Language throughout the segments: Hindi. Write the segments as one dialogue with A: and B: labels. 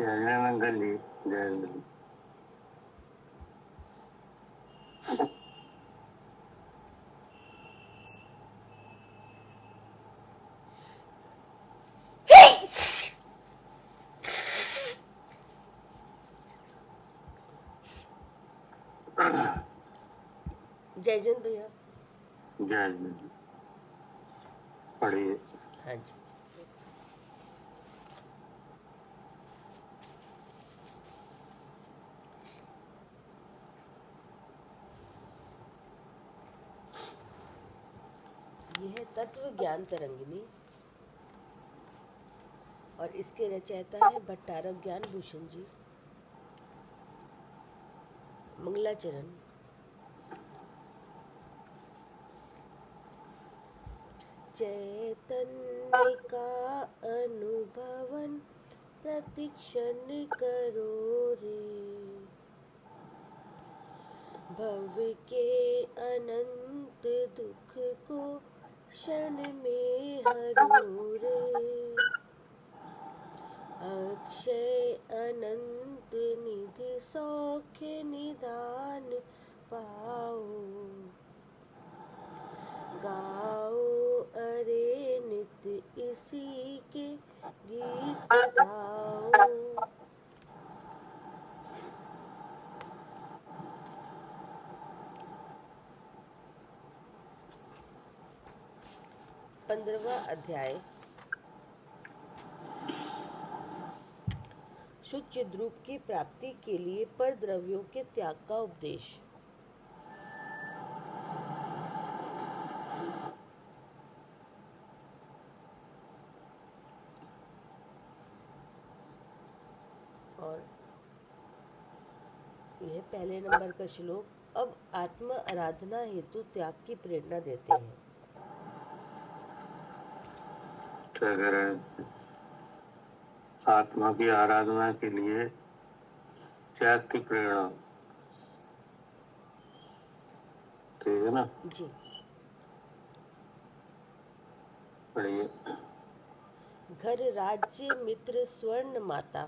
A: जय मंगल जी, जय मंगल।
B: जय जन भैया।
A: जय मंगल। पढ़िए।
B: हाँ जी। यह है तत्व ज्ञान तरंगिनी और इसके रचयिता है भट्टारक ज्ञान भूषण जी। मंगलाचरण। चैतन्य का अनुभवन प्रतिक्षण करो रे, भव के अनंत दुख को क्षण में हरू रे, अक्षय अनंत निधि सौख्य निधान पाओ, गाओ अरे नित इसी के गीत गाओ। पंद्रहवां अध्याय। शुद्ध चिद्रूप की प्राप्ति के लिए पर द्रव्यों के त्याग का उपदेश। और यह पहले नंबर का श्लोक अब आत्म आराधना हेतु त्याग की प्रेरणा देते हैं।
A: क्या कह रहे हैं? आत्मा की आराधना के लिए त्याग की प्रेरणा, ठीक है ना?
B: जी।
A: पढ़िए।
B: घर राज्य मित्र स्वर्ण माता,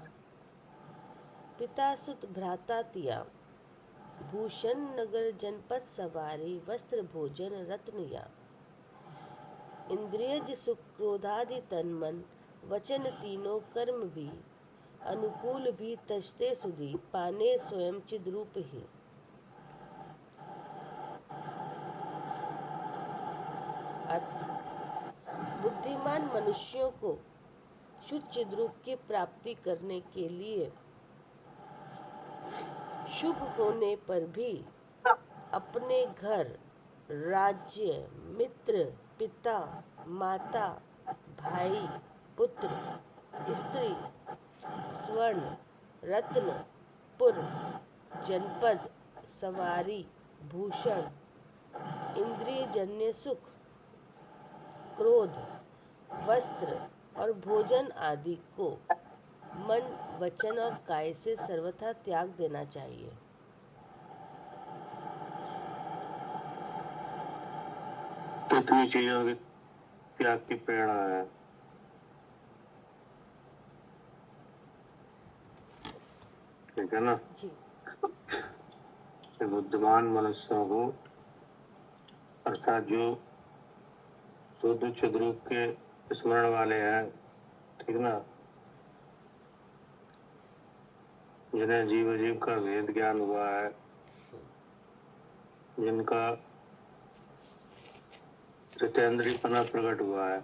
B: पिता सुत भ्राता तिया, भूषण नगर जनपद सवारी वस्त्र भोजन रत्निया, इंद्रियज सुख क्रोधादि तन मन वचन तीनों कर्म भी, अनुकूल भी तजते सुधी पाने स्वयं चिद्रूप ही। अर्थ: बुद्धिमान मनुष्यों को शुद्ध चिद्रूप की प्राप्ति करने के लिए शुभ होने पर भी अपने घर, राज्य, मित्र, पिता, माता, भाई, पुत्र, स्त्री, स्वर्ण, रत्न, पुर, जनपद, सवारी, भूषण, इंद्रियजन्य सुख, क्रोध, वस्त्र और भोजन आदि को मन, वचन और काय से सर्वथा त्याग देना चाहिए।
A: कितनी चीजों की त्याग की प्रेरणा है? ठीक है ना?
B: जी।
A: बुद्धिमान मनुष्यों को, अर्थात जो शुद्ध चिद्रूप के स्मरण वाले हैं, ठीक ना, जिन्हें जीव जीव का भेद ज्ञान हुआ है, जिनका जितेंद्रियपना प्रकट हुआ है।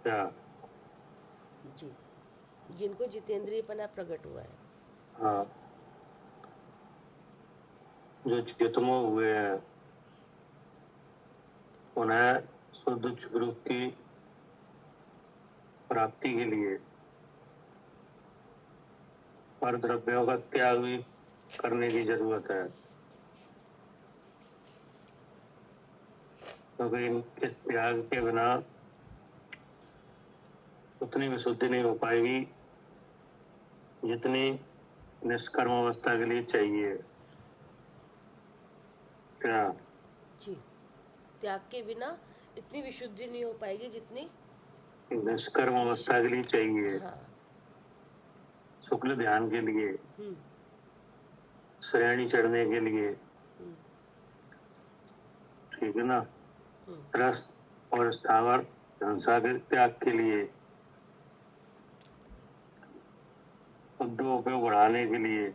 A: क्या?
B: जी, जिनको जितेंद्रियपना प्रकट हुआ है।
A: हाँ, जो चितमो हुए हैं, उन्हें शुद्ध चिद्रूप की प्राप्ति के लिए पर द्रव्यों का त्याग भी करने की जरूरत है, क्योंकि इस त्याग के बिना उतनी विशुद्धि नहीं हो पाएगी जितनी निष्कर्म अवस्था के लिए चाहिए। क्या?
B: जी, त्याग के बिना इतनी विशुद्धि नहीं हो पाएगी जितनी
A: निष्कर्म अवस्था के लिए चाहिए।
B: हाँ,
A: शुक्ल ध्यान के लिए,
B: हम्म,
A: श्रेणी चढ़ने के लिए,
B: हम्म,
A: ठीक है ना,
B: हम्म,
A: रस और स्थावर हिंसा के त्याग के लिए, उद्योग उपयोग बढ़ाने के लिए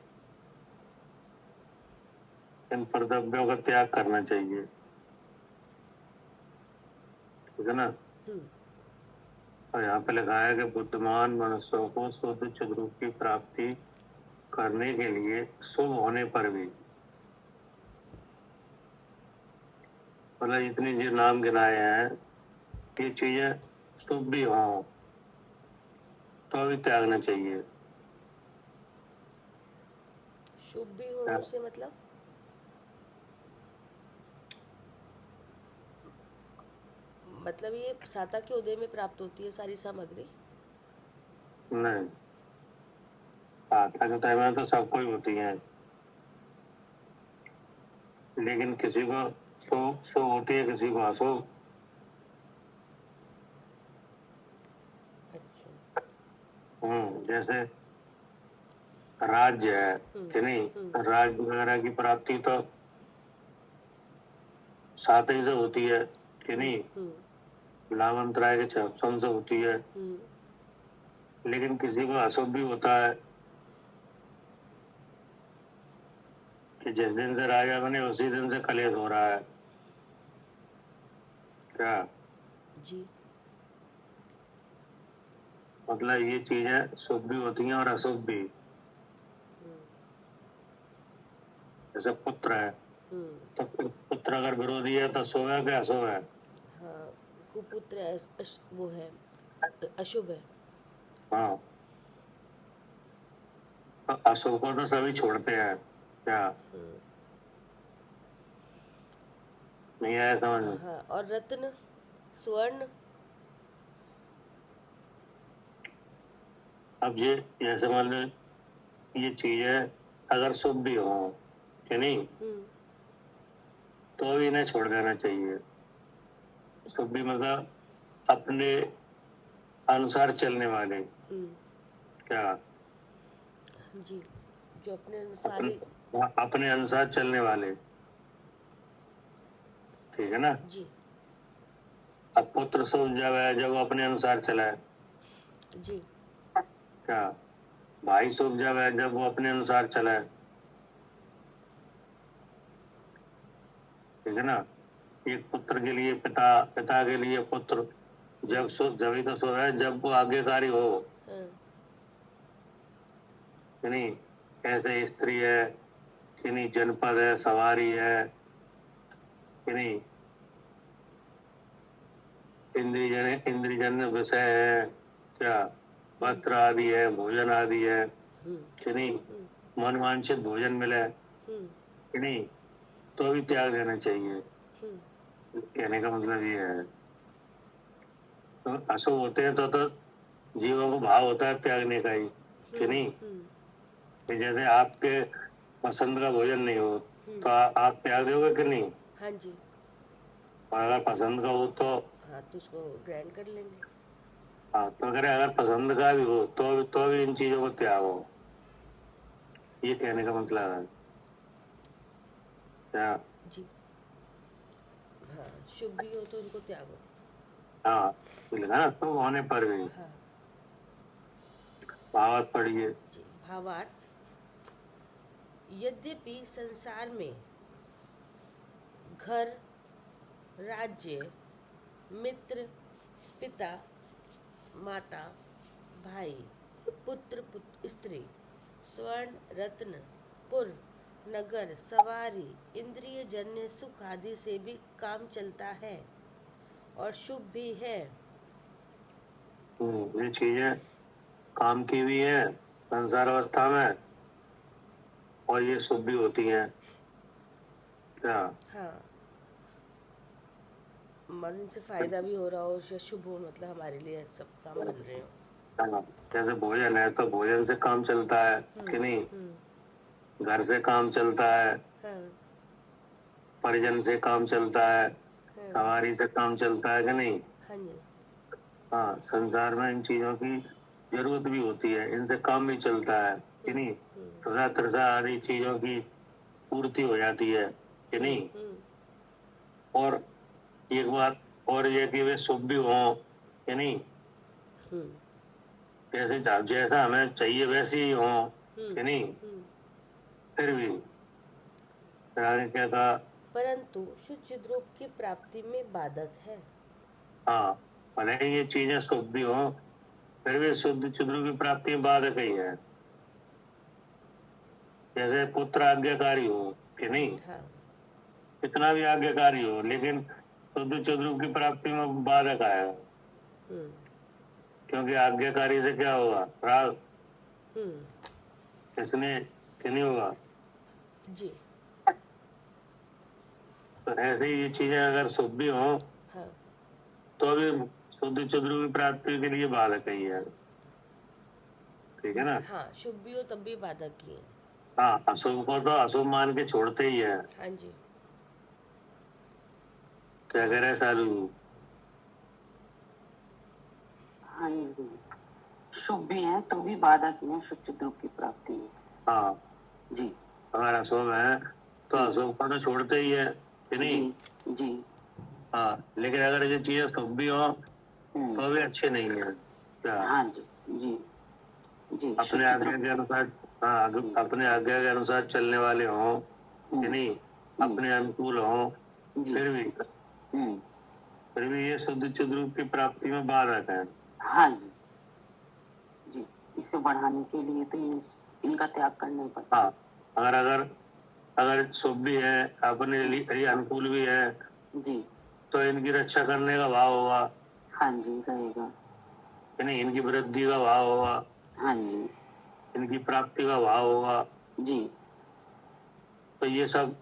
A: इन कर्तव्यों का त्याग करना चाहिए, ठीक है ना।
B: हम्म,
A: और यहाँ पे लिखा है कि बुद्धिमान मनुष्यों को शुद्ध चिद्रूप की प्राप्ति करने के लिए शुभ होने पर भी, मतलब इतनी जो नाम गिनाए हैं ये चीजें शुभ भी हो तो भी त्यागना चाहिए।
B: शुभ भी हो से मतलब? मतलब ये साता के उदय में प्राप्त होती है सारी सामग्री?
A: नहीं, प्रार्थना के टाइम में तो सबको ही होती है, लेकिन किसी को शुभ शुभ होती है, किसी को अशुभ।
B: अच्छा।
A: जैसे राज्य है कि नहीं,
B: हम्म,
A: राज्य वगैरह की प्राप्ति तो साथ ही से होती है कि नहीं,
B: हम्म,
A: लाभंतराय के छप्पन से होती है,
B: हम्म,
A: लेकिन किसी को अशुभ भी होता है कि जिस दिन से राजा बने उसी दिन से कलेश हो रहा है, क्या
B: जी।
A: मतलब ये चीजें शुभ भी होती हैं और अशुभ भी।
B: हम्म,
A: जैसे पुत्र है
B: हम्म,
A: तो पुत्र अगर विरोधी है तो शुभ है कि अशुभ है?
B: हाँ, कुपुत्र वो है, अशुभ है।
A: हाँ, तो अशुभ को तो सभी छोड़ते हैं, क्या
B: हम्म,
A: नहीं आया समझ में?
B: हाँ, और रत्न, स्वर्ण?
A: अब ये जैसे मान लो ये चीजें अगर शुभ भी हो कि नहीं
B: हम्म,
A: तो भी इन्हें छोड़ देना चाहिए। शुभ भी मतलब अपने अनुसार चलने वाले,
B: हम्म,
A: क्या
B: जी, जो अपने अनुसार
A: अपन
B: ही।
A: अपने अनुसार चलने वाले, ठीक है ना।
B: जी,
A: अब पुत्र शुभ जब है जब वो अपने अनुसार चला है,
B: जी,
A: क्या भाई शुभ जब है जब वो अपने अनुसार चला है, ठीक है ना। एक पुत्र के लिए पिता, पिता के लिए पुत्र जब शुभ, जब ही तो शुभ है जब वो आज्ञाकारी हो
B: हाँ,
A: कि नहीं। ऐसे स्त्री है कि नहीं, जनपद है, सवारी है कि नहीं, इंद्रियजन्य विषय है, क्या वस्त्र आदि है, भोजन आदि है
B: हम्म,
A: कि नहीं,
B: हम्म,
A: मनवांछित भोजन मिले
B: हम्म,
A: कि नहीं तो भी त्याग देना चाहिए।
B: हम्म,
A: कहने का मतलब ये है, तो अशुभ होते हैं तो जीवों को भाव होता है त्यागने का ही कि
B: हम्म,
A: नहीं।
B: हम्म,
A: कि जैसे आपके पसंद का भोजन नहीं हो तो आप त्याग दोगे कि नहीं,
B: हाँ जी।
A: और अगर पसंद का हो तो
B: हाँ, तो उसको ग्राइंड कर लेंगे।
A: हाँ, तो अगर पसंद का भी हो तो भी इन चीजों को त्यागो, ये कहने का मतलब है, क्या
B: जी, हाँ, शुभ भी हो तो उनको त्यागो।
A: हाँ, तो लिखा ना तो होने पर भी
B: हाँ,
A: भावार्थ पढ़िए।
B: जी, भावार्थ। यद्यपि संसार में घर, राज्य, मित्र, पिता, माता, भाई, स्त्री, स्वर्ण, रत्न, पुर, नगर, सवारी, इंद्रिय जन्य सुख आदि से भी काम चलता है और शुभ भी है।
A: ये चीजें काम की भी है संसार अवस्था में और ये शुभ भी होती हैं, क्या
B: हाँ, मन से फायदा भी हो रहा हो या शुभ हो, मतलब हमारे लिए सब काम बन रहे हो।
A: हाँ, जैसे भोजन है तो भोजन से काम चलता है कि नहीं,
B: हम्म,
A: घर से काम चलता है,
B: हाँ,
A: परिजन से काम चलता है,
B: हाँ,
A: सवारी से काम चलता है कि नहीं।
B: हाँ जी,
A: हाँ, संसार में इन चीजों की जरूरत भी होती है, इनसे काम भी चलता है कि नहीं। तथा तरसा आदि चीजों की पूर्ति हो जाती है कि नहीं। और एक बात और ये कि वे शुभ भी हों कि नहीं, जैसे जैसा हमें चाहिए वैसे ही हों कि नहीं। फिर भी फिर आगे क्या कहा,
B: परंतु शुद्ध रूप की प्राप्ति में बाधक है।
A: हाँ भले ही ये चीजें शुभ भी हों, फिर भी शुद्ध चिद्र की प्राप्ति में बाधक ही है। जैसे पुत्र आज्ञाकारी हो कि नहीं,
B: हाँ।
A: कितना भी आज्ञाकारी हो, लेकिन शुद्ध चिद्र की प्राप्ति में बाधक आएगा। क्योंकि आज्ञाकारी से क्या होगा, राग किसने कि नहीं होगा।
B: जी।
A: तो ऐसे ही ये चीजें अगर शुभ भी हो
B: हाँ।
A: तो भी शुद्ध चिद्र की प्राप्ति के लिए बाधक ही है, ठीक है ना।
B: हाँ, शुभ भी हो तब भी बाधक ही है।
A: हाँ, अशुभ को तो अशुभ मान के छोड़ते ही है।
B: हाँ जी।
A: क्या कह रहे हैं सालू।
C: हाँ जी, शुभ भी है तो भी बाधक है शुद्ध रूप की प्राप्ति में।
A: हाँ
C: जी
A: अगर अशुभ है तो अशुभ को तो छोड़ते ही है कि नहीं।
C: जी जी।
A: हाँ, लेकिन अगर ये चीजें शुभ भी हो तो भी अच्छे नहीं है। क्या
C: हाँ जी जी जी।
A: अपने आज्ञा के अनुसार, हाँ अपने आज्ञा के अनुसार चलने वाले हों कि नहीं, अपने अनुकूल हों, फिर भी ये शुद्ध चिद्र रूप की प्राप्ति में बाधक है।
C: हाँ जी जी। इसे बढ़ाने के लिए तो इनका त्याग करना ही पड़ता है।
A: हाँ, अगर अगर अगर शुभ भी है, अपने लिए अनुकूल भी है
C: जी,
A: तो इनकी रक्षा करने का भाव होगा
C: हाँ जी रहेगा।
A: कि नहीं, इनकी वृद्धि का भाव होगा,
C: हाँ जी
A: इनकी प्राप्ति का भाव होगा।
C: जी।
A: तो ये सब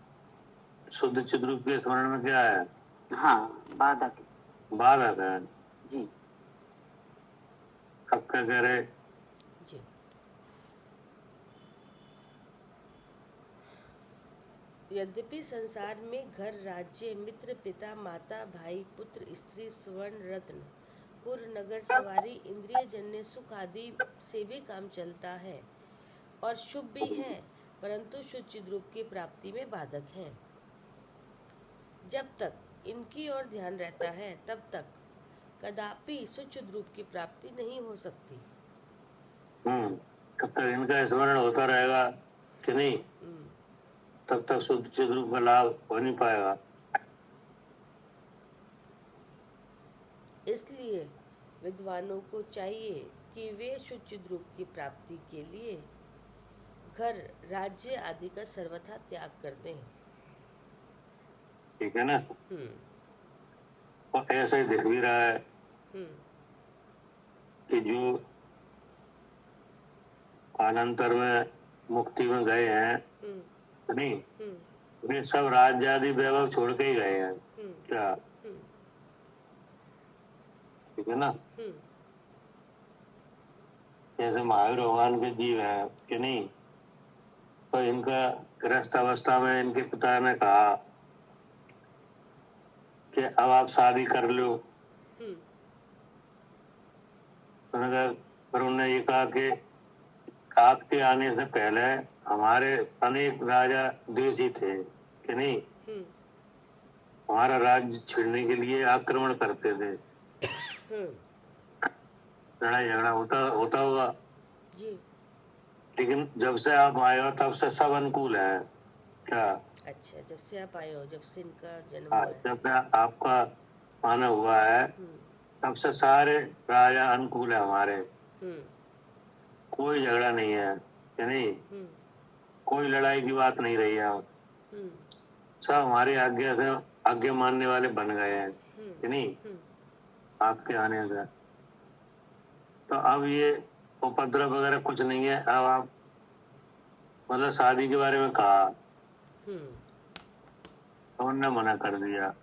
A: शुद्ध चिद्र रूप के स्मरण में क्या है,
C: हाँ बाधक है।
A: बाधक है।
C: जी
A: सब क्या कह रहे,
B: जी। यद्यपि संसार में घर, राज्य, मित्र, पिता, माता, भाई, पुत्र, स्त्री, स्वर्ण, रत्न, पुर, नगर, सवारी, इंद्रिय जन्य सुख आदि से भी काम चलता है और शुभ भी है, परंतु शुद्ध रूप की प्राप्ति में बाधक हैं। जब तक इनकी ओर ध्यान रहता है तब तक कदापि शुद्ध रूप की प्राप्ति नहीं हो सकती।
A: तब तक इनका स्मरण होता रहेगा कि नहीं, तब तक शुद्ध चिद्र रूप का लाभ हो नहीं पाएगा।
B: इसलिए विद्वानों को चाहिए कि वे शुद्ध रूप की प्राप्ति के लिए घर, राज्य आदि का सर्वथा त्याग कर दें।
A: ठीक है ना। और ऐसा ही दिख भी रहा है कि जो कालांतर में मुक्ति में गए हैं नहीं, वे सब राज्य आदि वैभव छोड़ के ही गए हैं। क्या ठीक है ना। जैसे महावीर भगवान के जीव है कि नहीं, तो इनका गृहस्थ अवस्था में इनके पिता ने कहा कि अब आप शादी कर लो। फिर उन्होंने ये कहा कि आपके आने से पहले हमारे अनेक राजा देशी थे कि नहीं, हमारा राज्य छीनने के लिए आक्रमण करते थे, लड़ाई झगड़ा होता होता होगा।
B: जी।
A: लेकिन जब से आप आए हो तब से सब अनुकूल है। क्या
B: अच्छा, जब से आप आए हो, जब से इनका जन्म
A: हाँ,
B: हुआ है।
A: जब से आपका आना हुआ है तब से सारे राजा अनुकूल है हमारे, कोई झगड़ा नहीं है कि नहीं, कोई लड़ाई की बात नहीं रही है। सब हमारी आज्ञा से आज्ञा मानने वाले बन गए हैं कि नहीं, आपके आने से। तो अब ये उपद्रव वगैरह कुछ नहीं है। अब आप मतलब शादी के बारे में कहा तो उन्होंने मना कर दिया।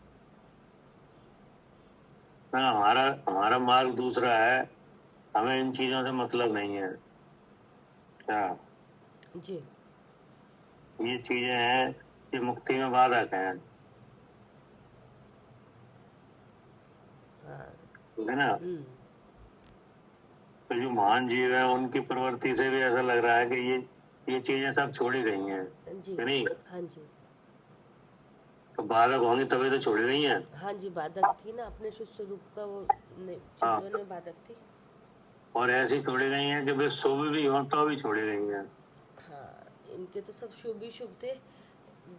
A: ना, हमारा हमारा मार्ग दूसरा है, हमें इन चीजों से मतलब नहीं है। क्या
B: जी।
A: ये चीजें हैं कि मुक्ति में बाधक हैं,
B: हाँ।
A: ठीक है ना। तो जो महान जीव है उनकी प्रवृत्ति से भी ऐसा लग रहा है कि ये चीजें सब छोड़ी गई हैं,
B: जी
A: है नहीं?
B: हाँ जी
A: तो बालक होंगी तभी तो छोड़ी गई हैं।
B: हाँ जी, बाधक थी ना, अपने शुद्ध स्वरूप का वो
A: हाँ,
B: चित्तवन में बाधक थी।
A: और ऐसी छोड़ी गई हैं कि वे शुभ भी हो तो भी छोड़ी गई हैं।
B: हाँ, इनके तो सब शुभ ही शुभ थे,
A: हाँ,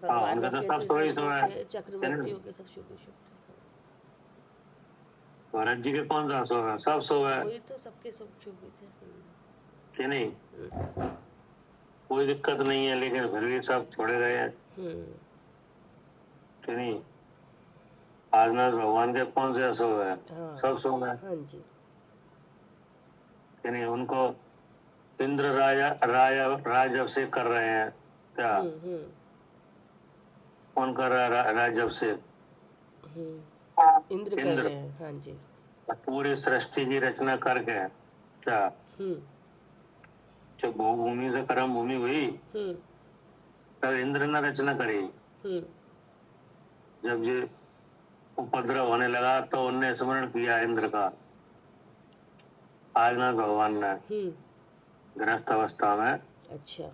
B: भगवानों
A: उनका
B: के,
A: तो सब सो ही सो
B: त्रिशंकुओं
A: है,
B: के, चक्रवर्तियों के सब शुभ ही शुभ थे।
A: भरत जी के कौन सा सो है? सब सो है,
B: वही तो, सबके सब शुभ ही थे।
A: कि नहीं? कोई दिक्कत नहीं है, लेकिन फिर भी सब छोड़े गए हैं, कि नहीं? आजनाथ भगवान के कौन से सो है?
B: हाँ
A: सब सो है,
B: हाँ जी
A: कि नहीं? उनको इंद्र राजा राजा राज अभिषेक कर रहे हैं क्या? कौन कर रहा है राज अभिषेक?
B: इंद्र कर रहे हैं। हाँ जी
A: पूरी सृष्टि की रचना करके क्या? जब भूमि से कर्म भूमि हुई तब इंद्र ने रचना करी। जब ये उपद्रव होने लगा तो उनने स्मरण किया इंद्र का, आदिनाथ भगवान ने गृहस्थ अवस्था में।
B: अच्छा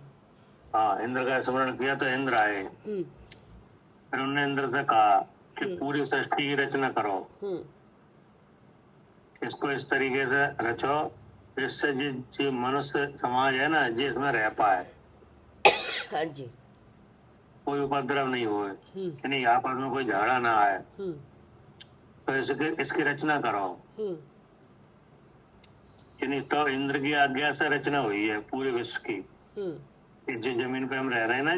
A: हाँ, इंद्र का स्मरण किया तो इंद्र आए। फिर उन्होंने इंद्र से कहा कि पूरी सृष्टि की रचना करो, इसको इस तरीके से रचो जिससे जो मनुष्य समाज है ना, जी इसमें रह पाए,
B: हाँ जी
A: कोई उपद्रव नहीं हो, कि नहीं आपस में कोई झगड़ा ना आए, तो इसकी रचना करो, कि नहीं? तो इंद्र की आज्ञा से रचना हुई है पूरे विश्व की। जो जमीन पे हम रह रहे हैं ना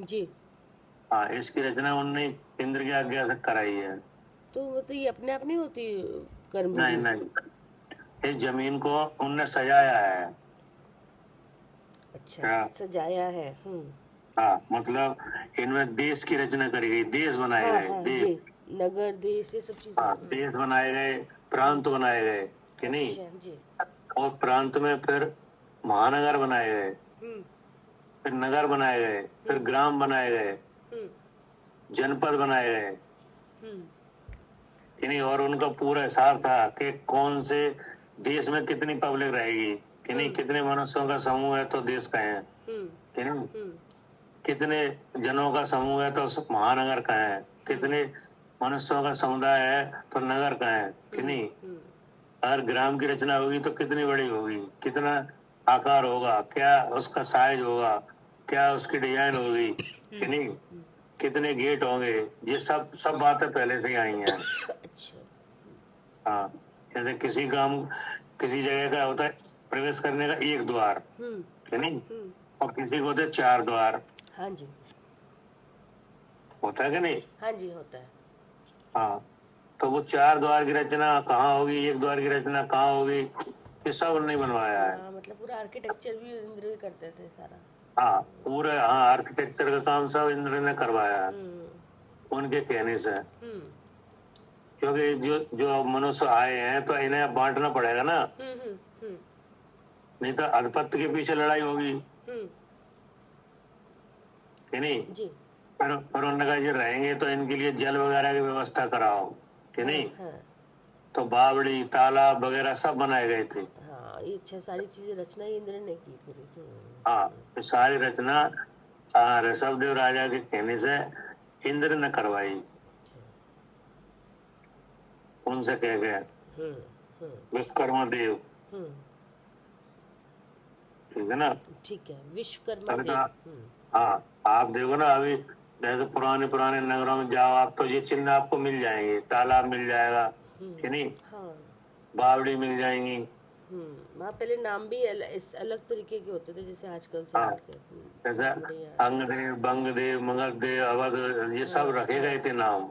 B: जी
A: हाँ, इसकी रचना उनने इंद्र की आज्ञा से कराई है।
B: तो मतलब ये अपने आप नहीं होती कर्म
A: नहीं
B: भूमि?
A: नहीं, इस जमीन को उनने सजाया है।
B: अच्छा
A: क्या?
B: सजाया है।
A: हाँ, मतलब इनमें देश की रचना करी गई, देश बनाए
B: हाँ
A: गए,
B: हाँ
A: देश।
B: जी, नगर देश ये सब चीजें।
A: हाँ, देश बनाए गए, प्रांत बनाए गए, कि नहीं?
B: अच्छा जी
A: और प्रांत में फिर महानगर बनाए गए, फिर नगर बनाए गए, फिर ग्राम बनाए गए, जनपद बनाए गए, कि नहीं? और उनका पूरा हिसाब था कि कौन से देश में कितनी पब्लिक रहेगी, कि नहीं? कितने मनुष्यों का समूह है तो देश कहें, कि नहीं? कितने जनों का समूह है तो महानगर कहें, कितने मनुष्यों का समुदाय है तो नगर कहें, कि नहीं? अगर ग्राम की रचना होगी तो कितनी बड़ी होगी, कितना आकार होगा, क्या उसका साइज होगा, क्या उसकी डिजाइन होगी, कि नहीं? कितने गेट होंगे, ये सब सब बातें पहले से ही आई हैं।
B: अच्छा
A: हाँ, जैसे किसी जगह का होता है प्रवेश करने का एक द्वार, कि नहीं? और किसी को होते 4 द्वार,
B: हाँ जी
A: होता है कि नहीं?
B: हाँ जी होता है।
A: हाँ, तो वो 4 द्वार की रचना कहाँ होगी, एक द्वार की रचना कहाँ होगी, ये सब उन्होंने बनवाया है।
B: हाँ, मतलब पूरा आर्किटेक्चर भी इंद्र ही करते थे सारा।
A: हाँ, पूरे हाँ आर्किटेक्चर का काम सब इंद्र ने करवाया है उनके कहने से, क्योंकि जो मनुष्य आए हैं तो इन्हें बांटना पड़ेगा ना, नहीं तो अधिपत्य के पीछे लड़ाई होगी, कि नहीं?
B: जी
A: पर उन्होंने कहा ये रहेंगे तो इनके लिए जल वगैरह की व्यवस्था कराओ, कि नहीं?
B: हाँ
A: तो बावड़ी तालाब वगैरह सब बनाए गए थे।
B: हाँ, ये अच्छा सारी चीजें रचना ही इंद्र ने की पूरी।
A: हाँ, तो सारी रचना ऋषभदेव राजा के कहने से इंद्र ने करवाई, उनसे कह गए विश्वकर्मा देव, ठीक है ना?
B: ठीक है, विश्वकर्मा
A: तभी तो
B: देव।
A: हाँ, आप देखो ना अभी जैसे पुराने नगरों में जाओ आप तो ये चिन्ह आपको मिल जाएंगे, तालाब मिल जाएगा, कि नहीं?
B: हाँ
A: बावड़ी मिल जाएंगी।
B: वहाँ पहले नाम भी अलग तरीके के होते थे, जैसे आजकल से
A: हाँ,
B: हट के।
A: जैसे अंगदेव बंगदेव मगधदेव अवध ये सब रखे गए थे नाम,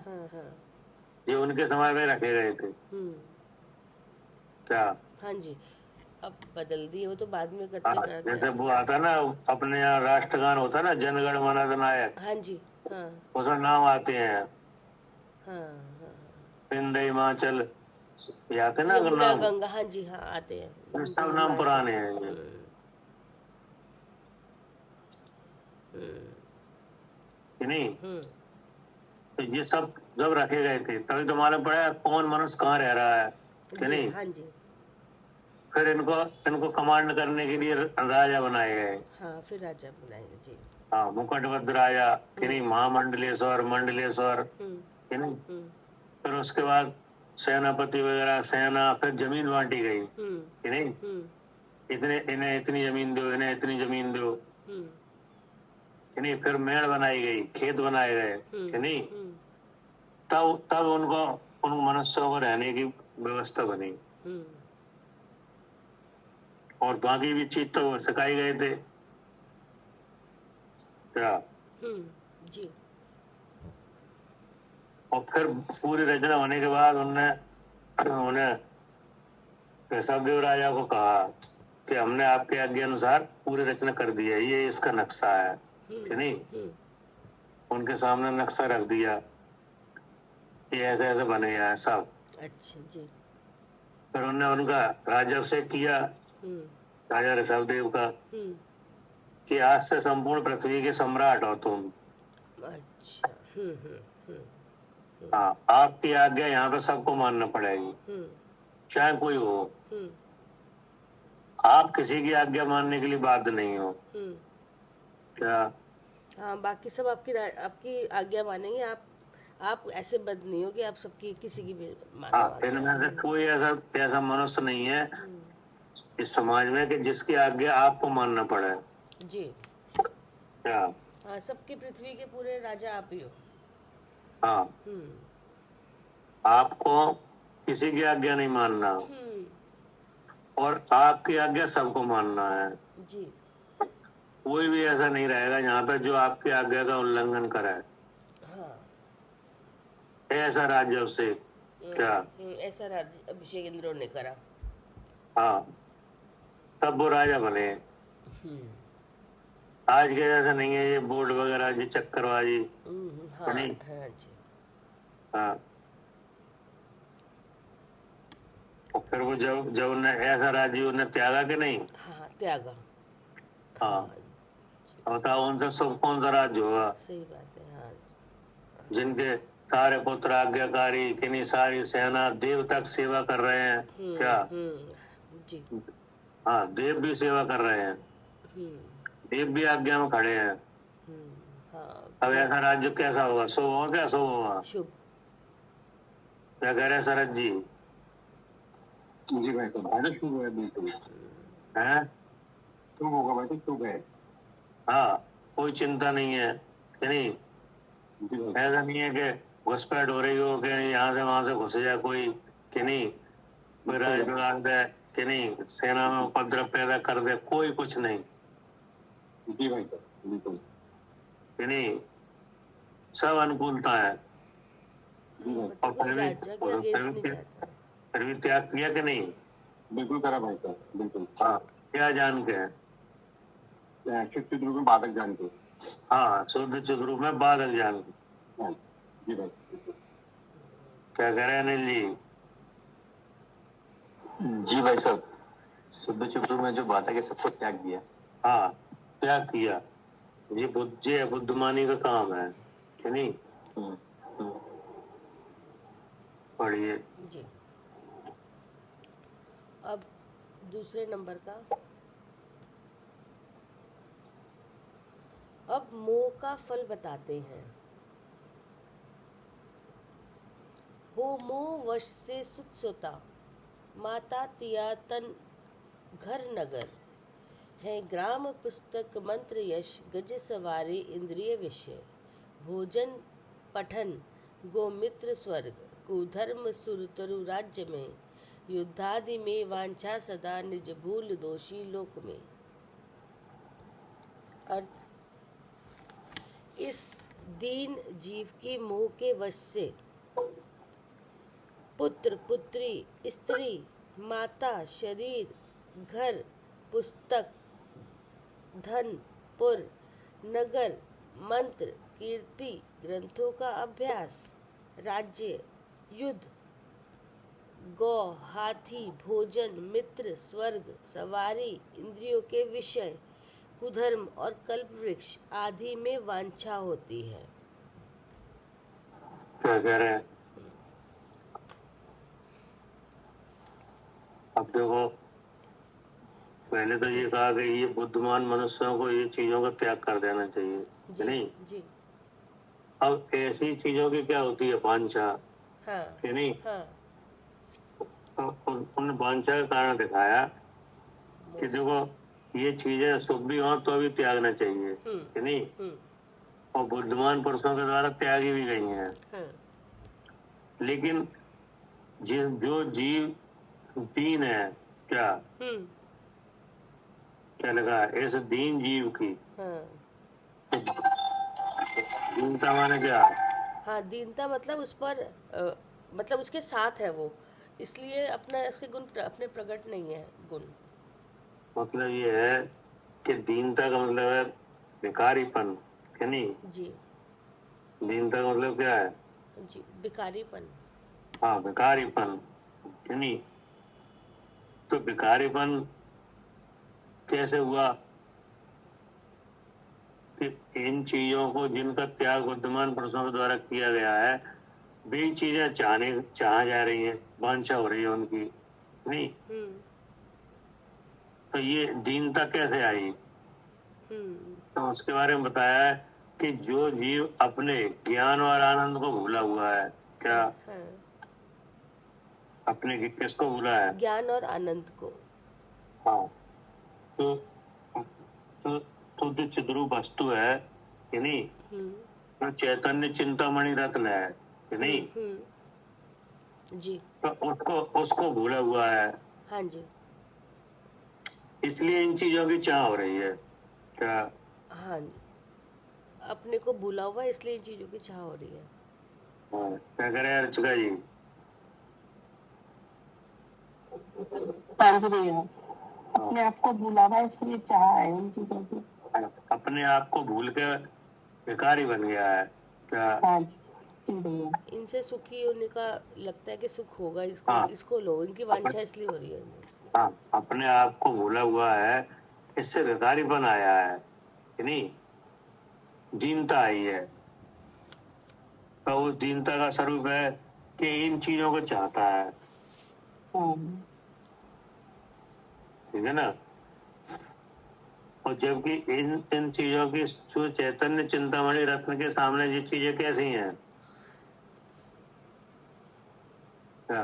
A: ये उनके समय में रखे गए थे। क्या?
B: हाँ जी, अब बदल दिए, वो तो बाद में
A: हाँ,
B: करते करते।
A: जैसे वो आता ना अपने यहाँ राष्ट्रगान होता ना जनगण मन अधिनायक,
B: हाँ जी हाँ
A: उसमें नाम आते हैं
B: हाँ हाँ
A: विंध्य हिमाचल, ये आते ना
B: यमुना
A: नाम,
B: गंगा, हाँ जी हाँ आते हैं,
A: ये सब नाम पुराने हैं ये, कि नहीं? तो ये सब जब रखे गए थे तभी तो मालूम पड़ा कौन मनुष्य कहाँ रह रहा है, कि नहीं?
B: हाँ जी
A: फिर इनको इनको कमांड करने के लिए राजा बनाए गए।
B: हाँ, फिर राजा बनाएंगे जी।
A: हाँ, मुकुटबद्ध राजा कि नहीं, महामंडलेश्वर, मंडलेश्वर कि नहीं। फिर उसके बाद सेनापति वगैरह, सेना, फिर जमीन बांटी गई कि नहीं, इतने इन्हें इतनी जमीन दो, इन्हें इतनी जमीन दो कि नहीं। फिर मेड़ बनाई गई, खेत बनाए गए कि नहीं। तब तब उनको उन मनुष्यों को रहने की व्यवस्था बनी, और बाकी भी चीज तो सिखाई गए थे क्या।
B: जी।
A: और फिर पूरी रचना होने के बाद उन्हें ऋषभदेव राजा को कहा कि हमने आपके आज्ञा अनुसार पूरी रचना कर दी है, ये इसका नक्शा है कि नहीं। उनके सामने नक्शा रख दिया कि ऐसे ऐसे बनेगा है सब।
B: अच्छा जी।
A: फिर उन्होंने उनका राजाभिषेक किया, राजा ऋषभदेव का, कि आज से संपूर्ण पृथ्वी के सम्राट हो तुम।
B: अच्छा।
A: हाँ, आपकी आज्ञा यहाँ पे सबको मानना पड़ेगी, चाहे कोई हो। आप किसी की आज्ञा मानने के लिए बाध्य नहीं हो क्या।
B: हाँ, बाकी सब आपकी आज्ञा मानेंगे। आप ऐसे बद नहीं हो कि आप सबकी किसी की भी
A: हाँ,
B: मानो
A: इनमें से कोई ऐसा ऐसा मनुष्य नहीं है इस समाज में कि जिसकी आज्ञा आपको मानना पड़े
B: जी।
A: क्या।
B: हाँ, सबकी पृथ्वी के पूरे राजा आप ही हो।
A: हाँ, आपको किसी की आज्ञा नहीं मानना, और आपकी आज्ञा सबको मानना है।
B: जी।
A: कोई भी ऐसा नहीं रहेगा यहाँ पे जो आपकी आज्ञा का उल्लंघन करे।
B: हाँ।
A: ऐसा राज्याभिषेक क्या।
B: ऐसा राज्य अभिषेक इंद्रों ने करा।
A: हाँ, तब वो राजा बने। आज के जैसा नहीं है ये बोर्ड वगैरह की चक्करबाजी।
B: हाँ,
A: नहीं।
B: हाँ जी।
A: हाँ, और फिर वो जब जब उन्हें ऐसा राज्य उन्हें त्यागा कि नहीं।
B: हाँ, त्यागा।
A: हाँ, बताओ उनसे शुभ कौन सा राज्य होगा
B: सही बात है। हाँ,
A: जिनके सारे पुत्र आज्ञाकारी, किन्हीं सारी सेना, देव तक सेवा कर रहे हैं क्या।
B: जी।
A: हाँ, देव भी सेवा कर रहे हैं, देव भी आज्ञा में खड़े हैं।
B: हाँ,
A: अब ऐसा राज्य कैसा होगा, शुभ होगा क्या शुभ होगा।
B: शुभ।
A: क्या कह रहे हैं शरद जी।
D: जी भाई तो भारत शुभ है, बिल्कुल
A: हैं।
D: शुभ होगा भाई, तो शुभ है।
A: हाँ, कोई चिंता नहीं है कि नहीं।
D: जी भाई,
A: ऐसा नहीं है कि घुसपैठ हो रही हो कि यहाँ से वहां से घुस जाए कोई कि नहीं, विराज बिगाड़ दे कि नहीं, सेना में उपद्रव पैदा कर दे, कोई कुछ नहीं
D: जी भाई तो बिल्कुल।
A: कि नहीं। सब अनुकूलता है।
D: जी भाई,
A: और
B: कोई राजा के अगेंस्ट नहीं जाता।
A: फिर भी त्याग किया कि नहीं।
D: बिल्कुल करा भाई तो बिल्कुल।
A: हाँ, क्या जान के।
D: शिव रूप में बाधक जान के।
A: हाँ, शुद्ध चतुर्थ में बाधक जान के।
D: हाँ, जी भाई बिल्कुल।
A: क्या कह रहे हैं अनिल जी।
E: जी भाई साहब, शुद्ध चुप्पू में जो बात है कि सबको त्याग दिया।
A: हाँ, त्याग किया। ये बुद्धिमानी का काम है कि नहीं। पढ़िए
B: जी। अब दूसरे नंबर का, अब मोह का फल बताते हैं। हो मोह वश से सुत सोता, माता तिया तन घर नगर, है ग्राम पुस्तक मंत्र यश, गज सवारी इंद्रिय विषय, भोजन पठन गोमित्र स्वर्ग, कुधर्म सुरतरु राज्य में, युद्धादि में वांछा सदा, निज भूल दोषी लोक में। अर्थ, इस दीन जीव के मोह के वश से पुत्र पुत्री, स्त्री, माता, शरीर, घर, पुस्तक, धन, पुर, नगर, मंत्र, कीर्ति, ग्रंथों का अभ्यास, राज्य, युद्ध, गौ, हाथी, भोजन, मित्र, स्वर्ग, सवारी, इंद्रियों के विषय, कुधर्म और कल्प वृक्ष आदि में वांछा होती है।
A: क्या कह रहे हैं। अब देखो, पहले तो ये कहा कि ये बुद्धिमान मनुष्यों को ये चीजों का त्याग कर देना चाहिए, है
B: जी
A: नहीं?
B: जी
A: अब ऐसी चीजों की क्या होती है वांछा,
B: हाँ
A: है नहीं?
B: हाँ
A: तो उन वांछा का कारण दिखाया कि देखो ये चीजें शुभ भी हो तो भी त्यागना चाहिए, है नहीं? और बुद्धिमान पुरुषों के द्वारा त्यागी भी गई हैं।
B: हाँ
A: लेकिन जो जीव दीन है, क्या क्या लगा इस दीन जीव की
B: हाँ
A: दीनता माने क्या?
B: हाँ दीनता मतलब उस पर मतलब उसके साथ है वो, इसलिए अपना इसके गुण अपने प्रकट नहीं है गुण।
A: मतलब ये है कि दीनता का मतलब है भिखारीपन, है नहीं?
B: जी
A: दीनता का मतलब क्या है?
B: जी भिखारीपन।
A: हाँ, भिखारीपन, है नहीं? तो भिखारीपन कैसे हुआ कि इन चीजों को जिनका त्याग बुद्धिमान पुरुषों के द्वारा किया गया है वे चीजें चाह जा रही हैं, वांछा हो रही है उनकी, नहीं? तो ये दीनता कैसे आई? तो उसके बारे में बताया है कि जो जीव अपने ज्ञान और आनंद को भूला हुआ है, क्या अपने किसको भूला है?
B: ज्ञान और आनंद को।
A: हाँ, तो तो जो चिद्रूप वस्तु है कि नहीं, तो चैतन्य चिंतामणि रत्न है कि नहीं?
B: जी
A: तो उसको उसको भूला हुआ है,
B: हाँ जी
A: इसलिए इन चीजों की चाह हो रही है, क्या?
B: हाँ जी अपने को भूला हुआ है, इसलिए इन चीजों की चाह हो रही है।
A: हाँ, क्या करे अर्चका जी?
C: हाँ जी भैया, अपने आप को भूला हुआ है इसलिए चाह है उन चीजों की।
A: अपने आप को भूल के भिखारी बन गया है, क्या?
C: हाँ जी भैया।
B: इनसे सुखी होने का लगता है कि सुख होगा, इसको
A: हाँ।
B: इसको लो, इनकी वांछा इसलिए हो रही है।
A: हाँ, अपने आप को भूला हुआ है, इससे भिखारीपन आया है कि नहीं? दीनता आई है, तो उस दीनता का स्वरूप है कि इन चीजों को चाहता है, ठीक है ना? और जबकि इन चीजों की जो चैतन्य चिंतामणि रत्न के सामने ये चीजें कैसी हैं, क्या?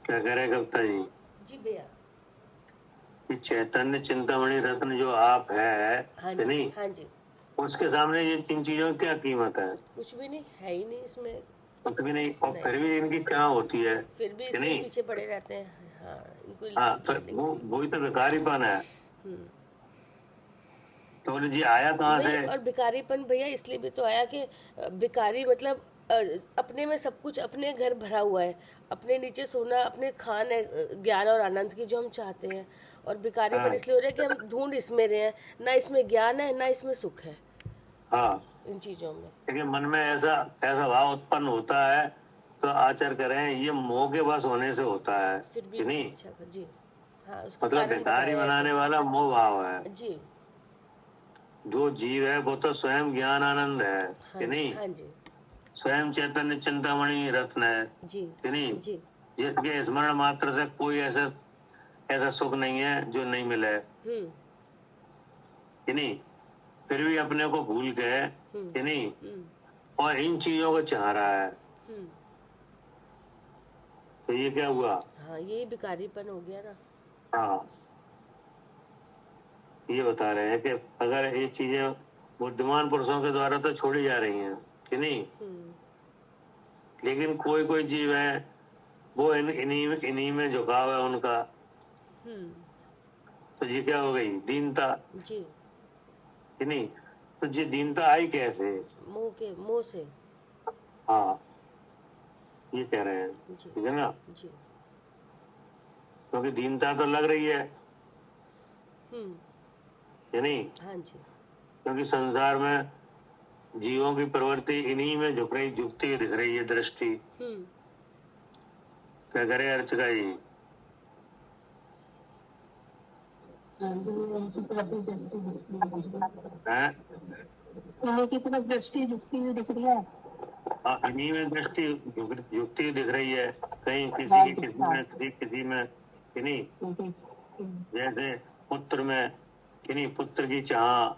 A: क्या कह रहे गुप्ता जी?
B: जी भैया।
A: कि चैतन्य चिंतामणि रत्न जो आप है,
B: हाँ
A: कि
B: जी
A: नहीं?
B: हाँ जी
A: उसके सामने ये इन चीजों की क्या कीमत है?
B: कुछ भी नहीं है ही नहीं इसमें,
A: कुछ भी नहीं। और
B: नहीं।
A: फिर भी इनकी क्या होती है,
B: फिर भी
A: कि
B: इससे
A: नहीं?
B: पीछे पड़े रहते हैं। हाँ इनको
A: हाँ, तो
B: लेने के
A: वो
B: लिए।
A: वही तो भिखारीपन है। तो बोले जी आया कहाँ
B: नहीं,
A: से?
B: और भिखारीपन भैया इसलिए भी तो आया कि भिखारी मतलब अपने में सब कुछ, अपने घर भरा हुआ है, अपने नीचे सोना, अपने खान है, ज्ञान और आनंद की जो हम चाहते हैं। और भिखारीपन
A: हाँ।
B: इसलिए हो रहा है कि हम ढूंढ इसमें रहे हैं, ना इसमें ज्ञान है ना इसमें सुख है,
A: हाँ,
B: इन चीजों में।
A: लेकिन मन में ऐसा ऐसा भाव उत्पन्न होता है तो आचार्य करें ये मोह के वश होने से होता है,
B: फिर भी
A: कि नहीं?
B: अच्छा जी हाँ उसका
A: मतलब
B: कारण
A: भिखारी
B: बताया है
A: बनाने वाला मोह भाव है।
B: जी
A: जो जीव है वो तो स्वयं ज्ञान आनंद है,
B: हाँ
A: कि नहीं?
B: हाँ जी
A: स्वयं चैतन्य चिंतामणि रत्न है,
B: जी
A: कि नहीं?
B: जी
A: जिसके स्मरण मात्र से कोई ऐसा ऐसा सुख नहीं है जो नहीं मिले, कि नहीं? फिर भी अपने को भूल के, कि नहीं, और इन चीजों को चाह रहा है, तो ये क्या हुआ?
B: हाँ यही भिखारीपन हो गया ना।
A: हाँ, ये बता रहे हैं कि अगर ये चीजें बुद्धिमान पुरुषों के द्वारा तो छोड़ी जा रही हैं, कि नहीं? लेकिन कोई कोई जीव है वो इन्हीं में झुकाव है उनका, तो ये क्या हो गई? दीनता,
B: जी
A: कि नहीं? तो ये दीनता आई कैसे?
B: मोह से।
A: हाँ, ये कह रहे हैं,
B: जी
A: ठीक है ना?
B: जी
A: क्योंकि दीनता तो लग रही है, कि नहीं?
B: हाँ जी
A: क्योंकि संसार में जीवों की प्रवृत्ति इन्हीं में झुकती हुई दिख रही है दृष्टि। क्या करे अर्चका जी? हैं?
C: उन्हीं की तरफ दृष्टि झुकती हुई दिख रही है।
A: इन्हीं में दृष्टि युक्ति दिख रही है, कहीं
C: हाँ
A: किसी की
C: जी,
A: किसी
C: हाँ
A: में किसी में कि नहीं,
C: जी,
A: जैसे पुत्र में कि नहीं, पुत्र की चाह,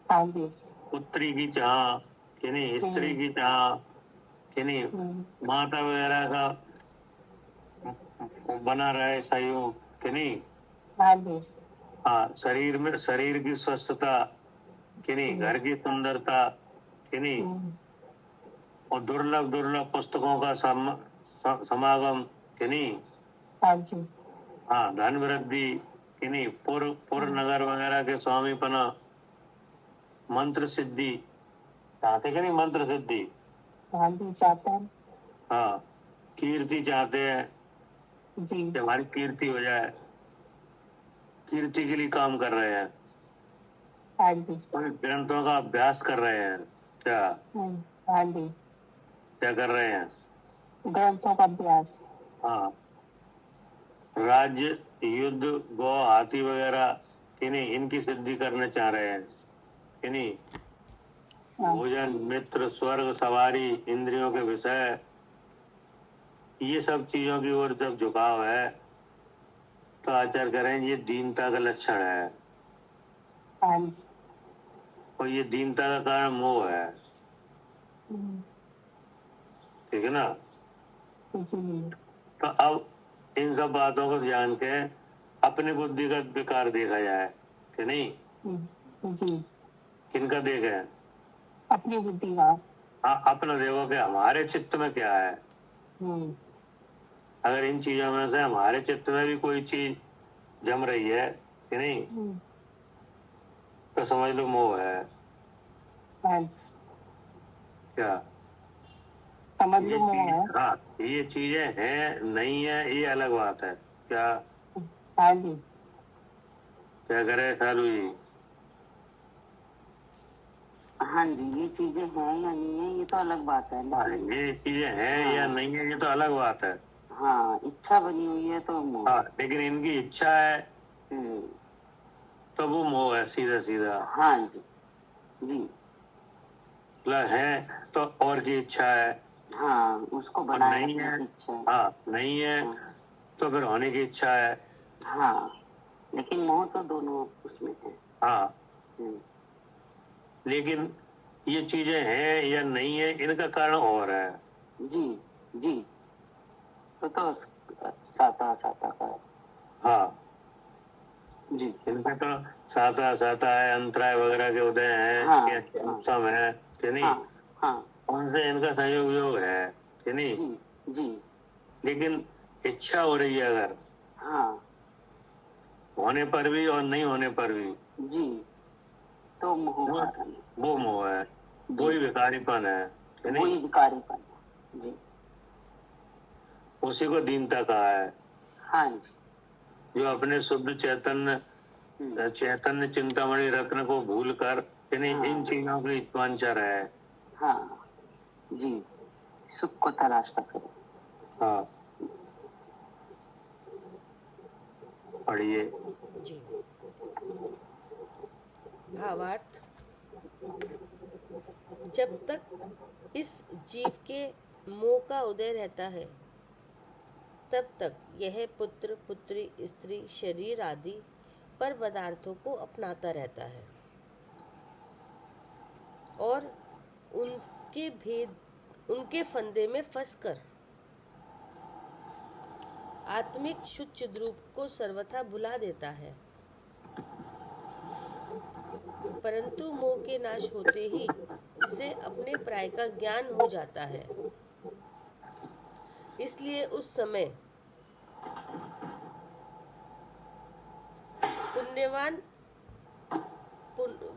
C: हाँ जी,
A: पुत्री की चाह कि नहीं, स्त्री की चाह कि नहीं, माता वगैरह का बना रहे सहयोग कि नहीं,
C: हाँ जी,
A: हाँ, शरीर की स्वस्थता कि नहीं, घर की सुंदरता कि नहीं, और दुर्लभ दुर्लभ पुस्तकों का समागम कि नहीं,
C: हाँ जी,
A: हाँ, धन वृद्धि कि नहीं, पुर नगर वगैरह के स्वामीपना, मंत्र सिद्धि चाहते कि नहीं, मंत्र सिद्धि,
C: हाँ जी, चाहते हैं
A: हाँ, कीर्ति चाहते हैं
C: जी,
A: कि हमारी कीर्ति हो जाए, कीर्ति के लिए काम कर रहे हैं,
C: हाँ जी,
A: कोई ग्रंथों का अभ्यास कर रहे हैं, क्या
C: हाँ जी,
A: क्या कर रहे हैं,
C: ग्रंथों का अभ्यास,
A: हाँ, राज्य युद्ध गौ हाथी वगैरह कि नहीं, इनकी सिद्धि करने चाह रहे हैं कि नहीं,
C: हाँ
A: भोजन मित्र स्वर्ग सवारी इंद्रियों के विषय, ये सब चीजों की ओर जब झुकाव है तो आचार्य कह रहे हैं ये दीनता का लक्षण है,
C: हाँ जी,
A: और ये दीनता का कारण मोह है, ठीक है ना।
C: जी,
A: तो अब इन सब बातों को जान के अपने बुद्धिगत विकार देखा जाए कि नहीं,
C: जी,
A: किनका देखे,
C: अपनी बुद्धि का,
A: हाँ, अपना देखो कि हमारे चित्त में क्या है, अगर इन चीजों में से हमारे चित्त में भी कोई चीज जम रही है कि नहीं, तो समझ लो मोह है,
C: हाँ
A: क्या
C: समझ
A: ये
C: लो मोह है,
A: हाँ, ये चीजें हैं नहीं है ये अलग बात है, क्या
C: हाँ जी,
A: क्या करे सालू जी,
C: हाँ जी, ये चीजें हैं या नहीं है ये तो अलग बात है, लेकिन
A: ये चीजें हैं या नहीं है ये तो अलग बात है,
C: हाँ इच्छा बनी हुई है तो मोह,
A: हाँ, लेकिन इनकी इच्छा है तो वो मोह है सीधा सीधा,
C: हाँ जी, जी,
A: मतलब है तो और की इच्छा है,
C: हाँ उसको
A: और
C: बनाए
A: नहीं
C: रखने
A: है,
C: की इच्छा है,
A: हाँ नहीं है तो फिर होने की इच्छा है,
C: हाँ लेकिन मोह तो दोनों उसमें है,
A: हाँ, लेकिन ये चीजें हैं या नहीं है इनका कारण और है,
C: जी, जी, तो साता साता का,
A: हाँ,
C: जी,
A: इनका तो साता साता है, अंतराय वगैरह के उदय हैं,
C: हाँ,
A: या सब है कि नहीं,
C: हाँ, हाँ,
A: उनसे इनका संयोग योग है कि नहीं,
C: जी, जी,
A: लेकिन इच्छा हो रही है अगर,
C: हाँ,
A: होने पर भी और नहीं होने पर भी,
C: जी, तो मोह
A: वो
C: कारण,
A: वो मोह है, वही विकारीपन है कि नहीं,
C: वही विकारीपन, जी,
A: उसी को दीनता कहा है,
C: हाँ जी,
A: जो अपने शुद्ध चैतन्य चिंतामणि रत्न को भूल कर इन चीजों की वांछा है,
C: हाँ जी, सुख को तलाशता करें,
A: हाँ, पढ़िए,
B: जी। भावार्थ, जब तक इस जीव के मोह का उदय रहता है तब तक यह पुत्र पुत्री स्त्री शरीर आदि पर पदार्थों को अपनाता रहता है और उनके फंदे में फंसकर आत्मिक शुद्ध चिद्रूप को सर्वथा भुला देता है, परंतु मोह के नाश होते ही इसे अपने प्राय का ज्ञान हो जाता है। इसलिए उस समय पुण्यवान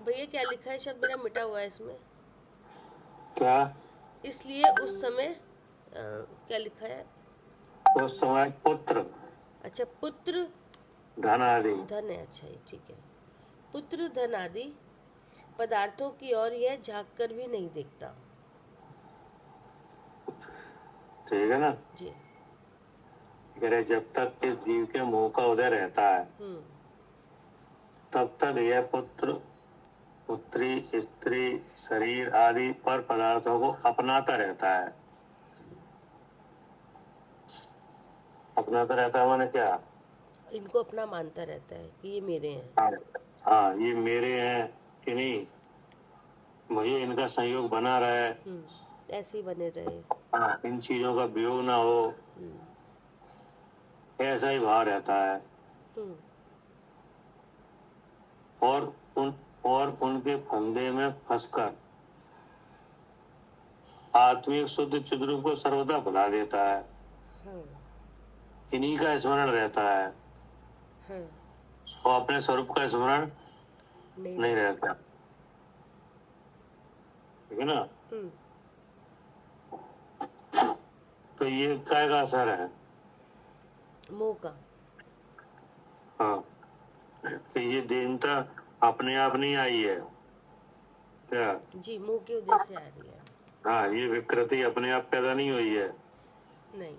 B: भैया क्या लिखा है, शब्द मेरा मिटा हुआ है इसमें,
A: क्या
B: इसलिए उस समय क्या लिखा है,
A: उस समय पुत्र,
B: अच्छा पुत्र
A: धन आदि,
B: धन है, अच्छा ये ठीक है, पुत्र धन आदि पदार्थों की ओर यह झांक कर भी नहीं देखता,
A: ठीक है ना
B: जी,
A: जब तक इस जीव के मोह का उदय रहता है तब तक यह पुत्र पुत्री, स्त्री, शरीर आदि पर पदार्थों को अपनाता रहता है। अपनाता रहता है माने क्या?
B: इनको अपना मानता रहता है कि ये मेरे हैं।
A: हाँ, हाँ, ये मेरे हैं कि नहीं, मुझे इनका संयोग बना रहे।
B: ऐसे ही बने रहे।
A: हाँ, इन चीजों का वियोग ना हो, ऐसा ही भाव रहता है।
B: हम्म
A: और उनके फंदे में फंसकर आत्मिक शुद्ध चिद्रूप को सर्वदा भुला देता है।
B: हाँ
A: इन्हीं का स्मरण रहता है
B: हाँ
A: और अपने स्वरूप का स्मरण नहीं रहता। ठीक है ना?
B: हम्म
A: तो ये काय का असर है?
B: मोह का।
A: हाँ, तो ये दीनता अपने आप नहीं आई है क्या?
B: जी, मोह के उदय से आ रही है।
A: हाँ, ये विकृति अपने आप पैदा नहीं हुई है।
B: नहीं।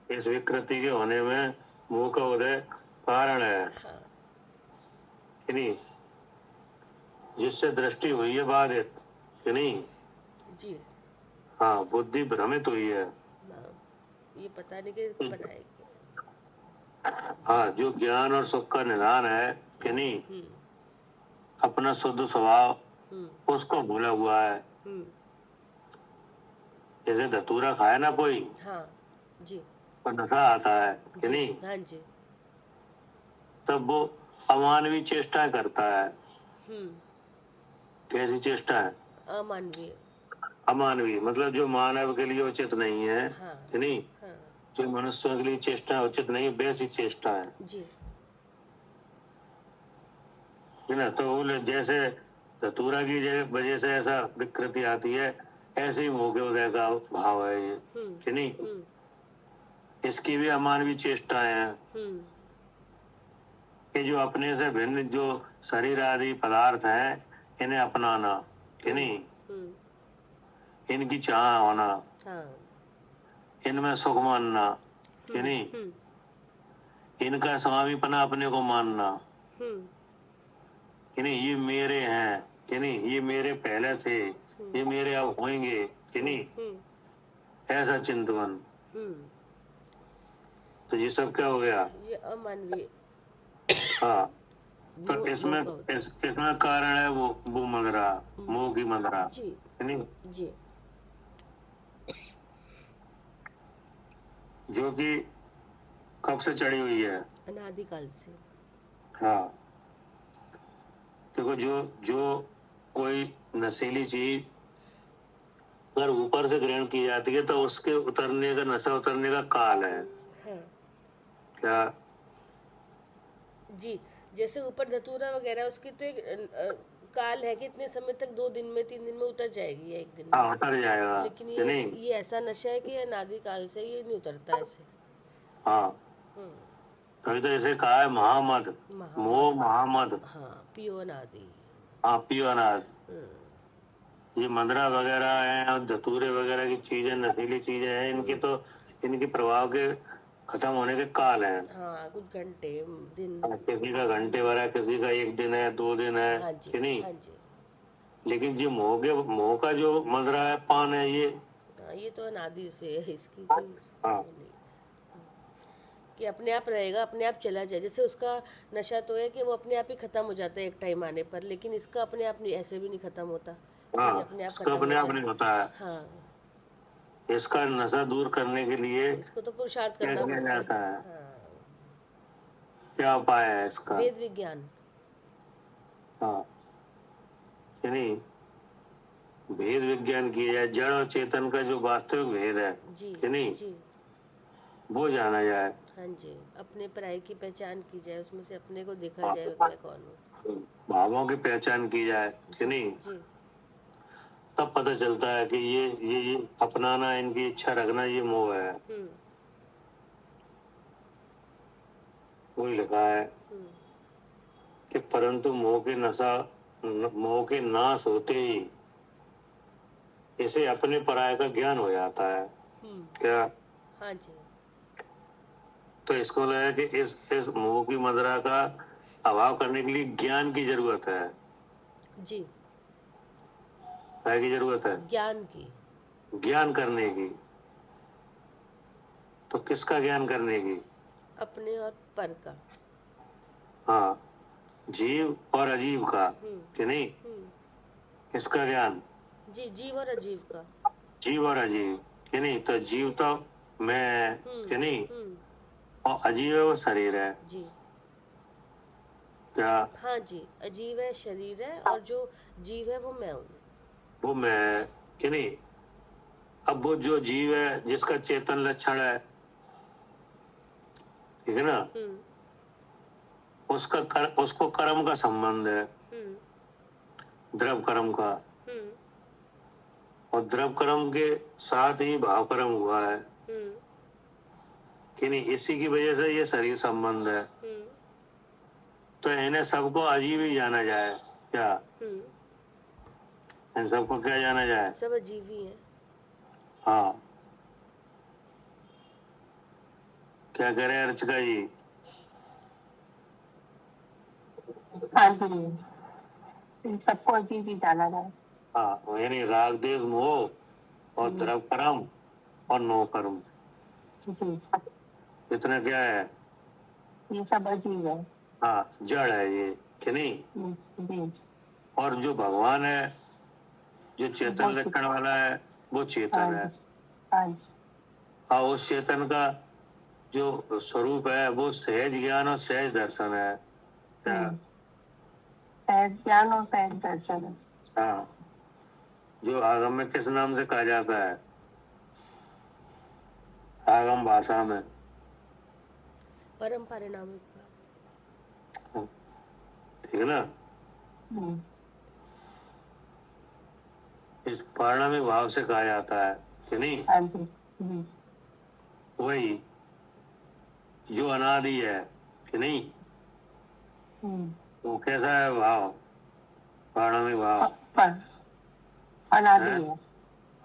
A: इस विकृति के होने में मोह का उदय कारण है।
B: हाँ
A: कि नहीं? जिससे दृष्टि हुई है बाधित, कि नहीं?
B: जी।
A: हाँ, बुद्धि भ्रमित हुई है।
B: हाँ, ये पता नहीं कि कब आएगी।
A: हाँ, जो ज्ञान और सुख का निदान है, कि नहीं, अपना शुद्ध स्वभाव उसको भूला हुआ है। जैसे धतूरा खाए ना कोई,
B: हाँ जी।
A: तो नशा आता है, कि
B: जी,
A: नहीं,
B: हाँ जी।
A: तब वो अमानवीय चेष्टाएं करता है। कैसी चेष्टा है?
B: अमानवीय।
A: अमानवीय मतलब जो मानव के लिए उचित नहीं है,
B: हाँ
A: कि नहीं,
B: हाँ
A: जो मनुष्यों के लिए चेष्टा उचित नहीं है, वैसी चेष्टा है।
B: जी।
A: है ना? तो वो जैसे धतूरा की वजह से ऐसा विकृति आती है, ऐसे ही मोह के उदय का भाव है ये, कि नहीं? इसकी भी अमानवीय चेष्टाएं हैं कि जो अपने से भिन्न जो शरीर आदि पदार्थ हैं, इन्हें अपनाना, कि नहीं, इनकी चाह होना,
B: हाँ
A: इनमें सुख मानना, कि नहीं, इनका स्वामीपना अपने को मानना, कि नहीं, ये मेरे हैं, कि नहीं, ये मेरे पहले थे, ये मेरे अब होंगे, कि नहीं, ऐसा चिंतन। तो ये सब क्या हो गया?
B: ये अमानवीय।
A: हाँ, तो
B: मोह
A: इसमें
B: का होता है।
A: इसमें कारण है वो मदरा, मोह की मदरा,
B: जी
A: कि नहीं,
B: जी।
A: जो कि कब से चढ़ी हुई है?
B: अनादिकाल से।
A: हाँ, देखो, जो जो कोई नशीली चीज अगर ऊपर से ग्रहण की जाती है तो उसके उतरने का, नशा उतरने का काल है।
B: हाँ
A: क्या?
B: जी। जैसे ऊपर धतूरा वगैरह, उसकी तो एक काल है कि इतने समय तक, 2 दिन में 3 दिन में उतर जाएगी या 1 दिन में।
A: हाँ, उतर जाएगा,
B: लेकिन
A: कि नहीं?
B: ये ऐसा नशा है कि अनादिकाल से ये नहीं उतरता ऐसे।
A: हाँ, तभी तो इसे कहा है महामद, मोह महामद।
B: हाँ, पियो अनादि।
A: हाँ, पियो अनाद। ये मदरा वगैरह है और धतूरे वगैरह की चीजें, नशीली चीजें हैं, इनके प्रभाव के खत्म होने के काल हैं।
B: हाँ, कुछ घंटे दिन।
A: किसी का घंटे भर है, किसी का 1 दिन है, 2 दिन है,
B: हाँ जी
A: कि नहीं?
B: हाँ जी।
A: लेकिन जो मोह का जो मदरा है, पान है, ये
B: हाँ, ये तो अनादि से है, इसकी
A: हाँ,
B: कोई वो नहीं कि अपने आप रहेगा, अपने आप चला जाए। जैसे उसका नशा तो है कि वो अपने आप ही खत्म हो जाता है एक टाइम आने पर, लेकिन इसका अपने आप नहीं, ऐसे भी नहीं खत्म होता।
A: हाँ,
B: ये अपने आप
A: इसका
B: खत्म
A: अपने
B: हो
A: आप
B: जाए।
A: नहीं होता है।
B: हाँ,
A: इसका नशा दूर करने के लिए
B: इसको तो पुरुषार्थ
A: क्या
B: करना
A: किया
B: पड़ता है।
A: जाता है?
B: हाँ,
A: क्या उपाय है इसका?
B: वेद विज्ञान।
A: हाँ, कि नहीं, भेद विज्ञान किया जाए, जड़ और चेतन का जो वास्तविक भेद है,
B: जी
A: कि नहीं,
B: जी।
A: वो जाना जाए।
B: हाँ जी, अपने पराये की पहचान की जाए, उसमें से अपने को देखा
A: हाँ,
B: जाए मैं कौन हूँ।
A: भावों की पहचान की जाए, कि नहीं,
B: जी
A: तब पता चलता है कि ये अपनाना, इनकी इच्छा रखना, ये मोह है। वही लिखा है कि परंतु मोह के नाश होते ही इसे अपने पराये का ज्ञान हो जाता है। क्या?
B: हाँ जी।
A: तो इसको लगा कि इस मोह की मदरा का अभाव करने के लिए ज्ञान की जरूरत है।
B: जी
A: काय की जरूरत है?
B: ज्ञान की।
A: ज्ञान करने की। तो किसका ज्ञान करने की?
B: अपने और पर का।
A: हाँ, जीव और अजीव का, कि नहीं? किसका ज्ञान?
B: जी, जीव और अजीव का।
A: जीव और अजीव, कि नहीं? तो जीव तो मैं, कि नहीं? और अजीव है वो शरीर है।
B: जी
A: क्या?
B: हाँ जी, अजीव है शरीर है और जो जीव है वो मैं हूँ।
A: वो मैं, कि नहीं? अब वो जो जीव है जिसका चेतन लक्षण है, ठीक है ना, उसको कर्म का संबंध है, द्रव कर्म का, और द्रव कर्म के साथ ही भाव कर्म हुआ है, कि नहीं? इसी की वजह से ये शरीर संबंध है। तो इन्हें सबको अजीब ही जाना जाए। क्या इन सबको क्या जाना जाए?
B: सब अजीब ही हैं।
A: हाँ, क्या कह रहे हैं अर्चका जी?
C: हाँ जी, सबको अजीब ही जाना जाए।
A: हाँ, यानी राग देश मोह और द्रव कर्म और नो कर्म,
C: जी,
A: इतना क्या है?
C: ये सब अजीब है।
A: हाँ, जड़ है ये, कि नहीं?
C: जी,
A: और जो भगवान है, जो चेतन
C: वो
A: लक्षण वाला है, वो
C: हाँ
A: चेतन है।
C: जी, हाँ जी,
A: और उस चेतन का जो स्वरूप है वो सहज ज्ञान और सहज दर्शन है। क्या?
C: सहज ज्ञान और सहज दर्शन है।
A: हाँ, जो आगम में किस नाम से कहा जाता है? आगम भाषा में
B: परम परिणामिक भाव।
A: ठीक है ना? इस परिणामिक भाव से कहा जाता है, कि नहीं?
C: हाँ जी, जी,
A: वही जो अनादि है, कि नहीं? वो कैसा है भाव? परिणामिक भाव
C: पर अनादि
A: है?
C: है।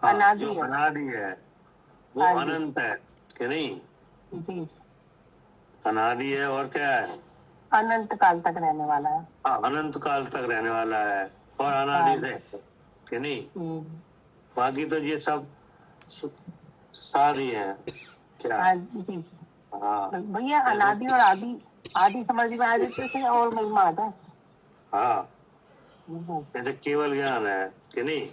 A: हाँ,
C: अनादि
A: जो
C: है।
A: अनादि है वो
C: हाँ जी,
A: अनंत है, कि नहीं?
C: जी,
A: अनादि है और क्या है?
C: अनंत काल तक रहने वाला है।
A: हाँ, अनंत काल तक रहने वाला है और
C: हाँ
A: अनादि
C: जी,
A: से, कि नहीं?
C: हम्म,
A: बाकी तो ये सब साधी है। क्या?
C: हाँ जी,
A: हाँ,
C: भैया अनादि और आदि, आदि समझ में आ जाते थे और महिमा आता है।
A: हाँ, जैसे केवल ज्ञान है, कि नहीं?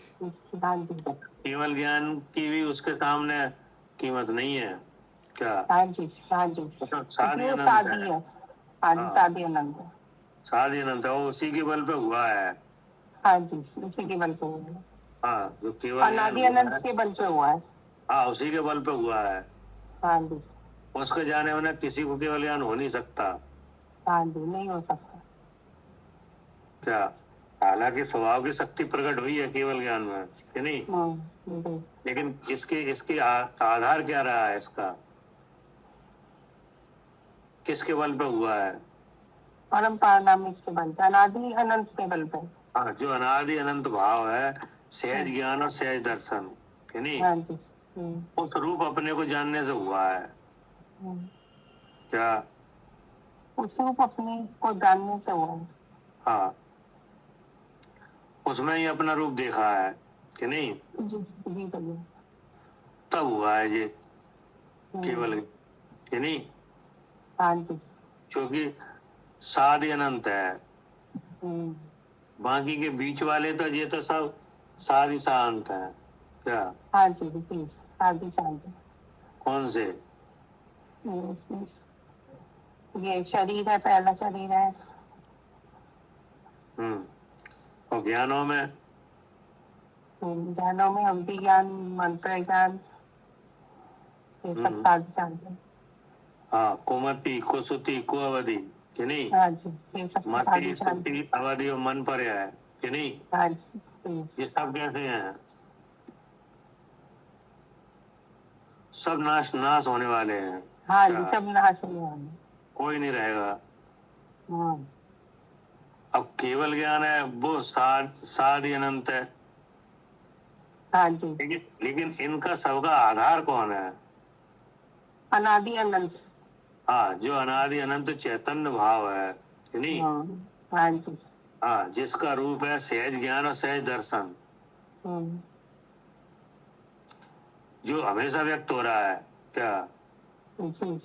C: हाँ जी,
A: केवल ज्ञान की भी उसके सामने कीमत नहीं है। क्या?
C: हाँ जी, हाँ जी,
A: मतलब
C: क्योंकि
A: साधी
C: वो
A: अनंत
C: शादी
A: है।
C: है। हाँ जी,
A: हाँ,
C: शादी अनंत है।
A: साधी अनंत है, वो उसी के बल पे हुआ है।
C: हाँ जी, उसी के बल पे हुआ है।
A: हाँ, जो केवल ज्ञान
C: अनादि
A: हुआ
C: अनंत
A: है,
C: के बल पे हुआ है।
A: हाँ, उसी के बल पे हुआ है।
C: हाँ जी,
A: उसके जाने उन्हें किसी को केवल ज्ञान हो नहीं सकता।
C: हाँ जी, नहीं हो सकता।
A: क्या? हालांकि स्वभाव की शक्ति प्रकट हुई है केवल ज्ञान में, कि नहीं?
C: जी,
A: लेकिन इसकी आधार क्या रहा है इसका? किसके बल पे हुआ है?
C: परम पारनामिक के बल पे, अनादि अनंत के बल पे।
A: हाँ, जो अनादि अनंत भाव है, सहज ज्ञान और सहज दर्शन, कि नहीं?
C: हाँ जी,
A: उस रूप अपने को जानने से हुआ है। क्या?
C: उस रूप अपने को जानने से हुआ है।
A: हाँ, उसमें ही अपना रूप देखा है, कि नहीं?
C: जी, जी भैया।
A: तब हुआ है ये केवल, कि नहीं?
C: हाँ जी,
A: क्योंकि साधि अनंत है, बाकी के बीच वाले तो ये तो सब साधि शांत है। क्या?
C: हाँ जी, जी, शादी शादी।
A: कौन से?
C: ये शरीर है, पहला शरीर है।
A: और ज्ञानों में?
C: ज्ञानों में अवधि ज्ञान, मंत्र ज्ञान, ये सब साधि शादी।
A: हाँ, कुमति, कुसुति, कुअवधि, कि नहीं?
C: हाँ जी, ये सब साधि
A: मति,
C: शादी।
A: सुति, अवधि और मन पर है, कि नहीं?
C: हाँ जी,
A: ये सब कैसे हैं? सब नाश नाश होने वाले हैं।
C: हाँ जी,
A: क्या?
C: सब नाश होने वाले।
A: कोई नहीं रहेगा।
C: हाँ
A: अब केवल ज्ञान है वो साधि अनंत है,
C: हाँ जी,
A: लेकिन इनका सबका आधार कौन है?
C: अनादि अनंत।
A: हाँ, जो अनादि अनंत चैतन्य भाव है, कि नहीं?
C: हाँ जी,
A: हाँ, जिसका रूप है सहज ज्ञान और सहज दर्शन, जो हमेशा व्यक्त हो रहा है क्या,
F: जी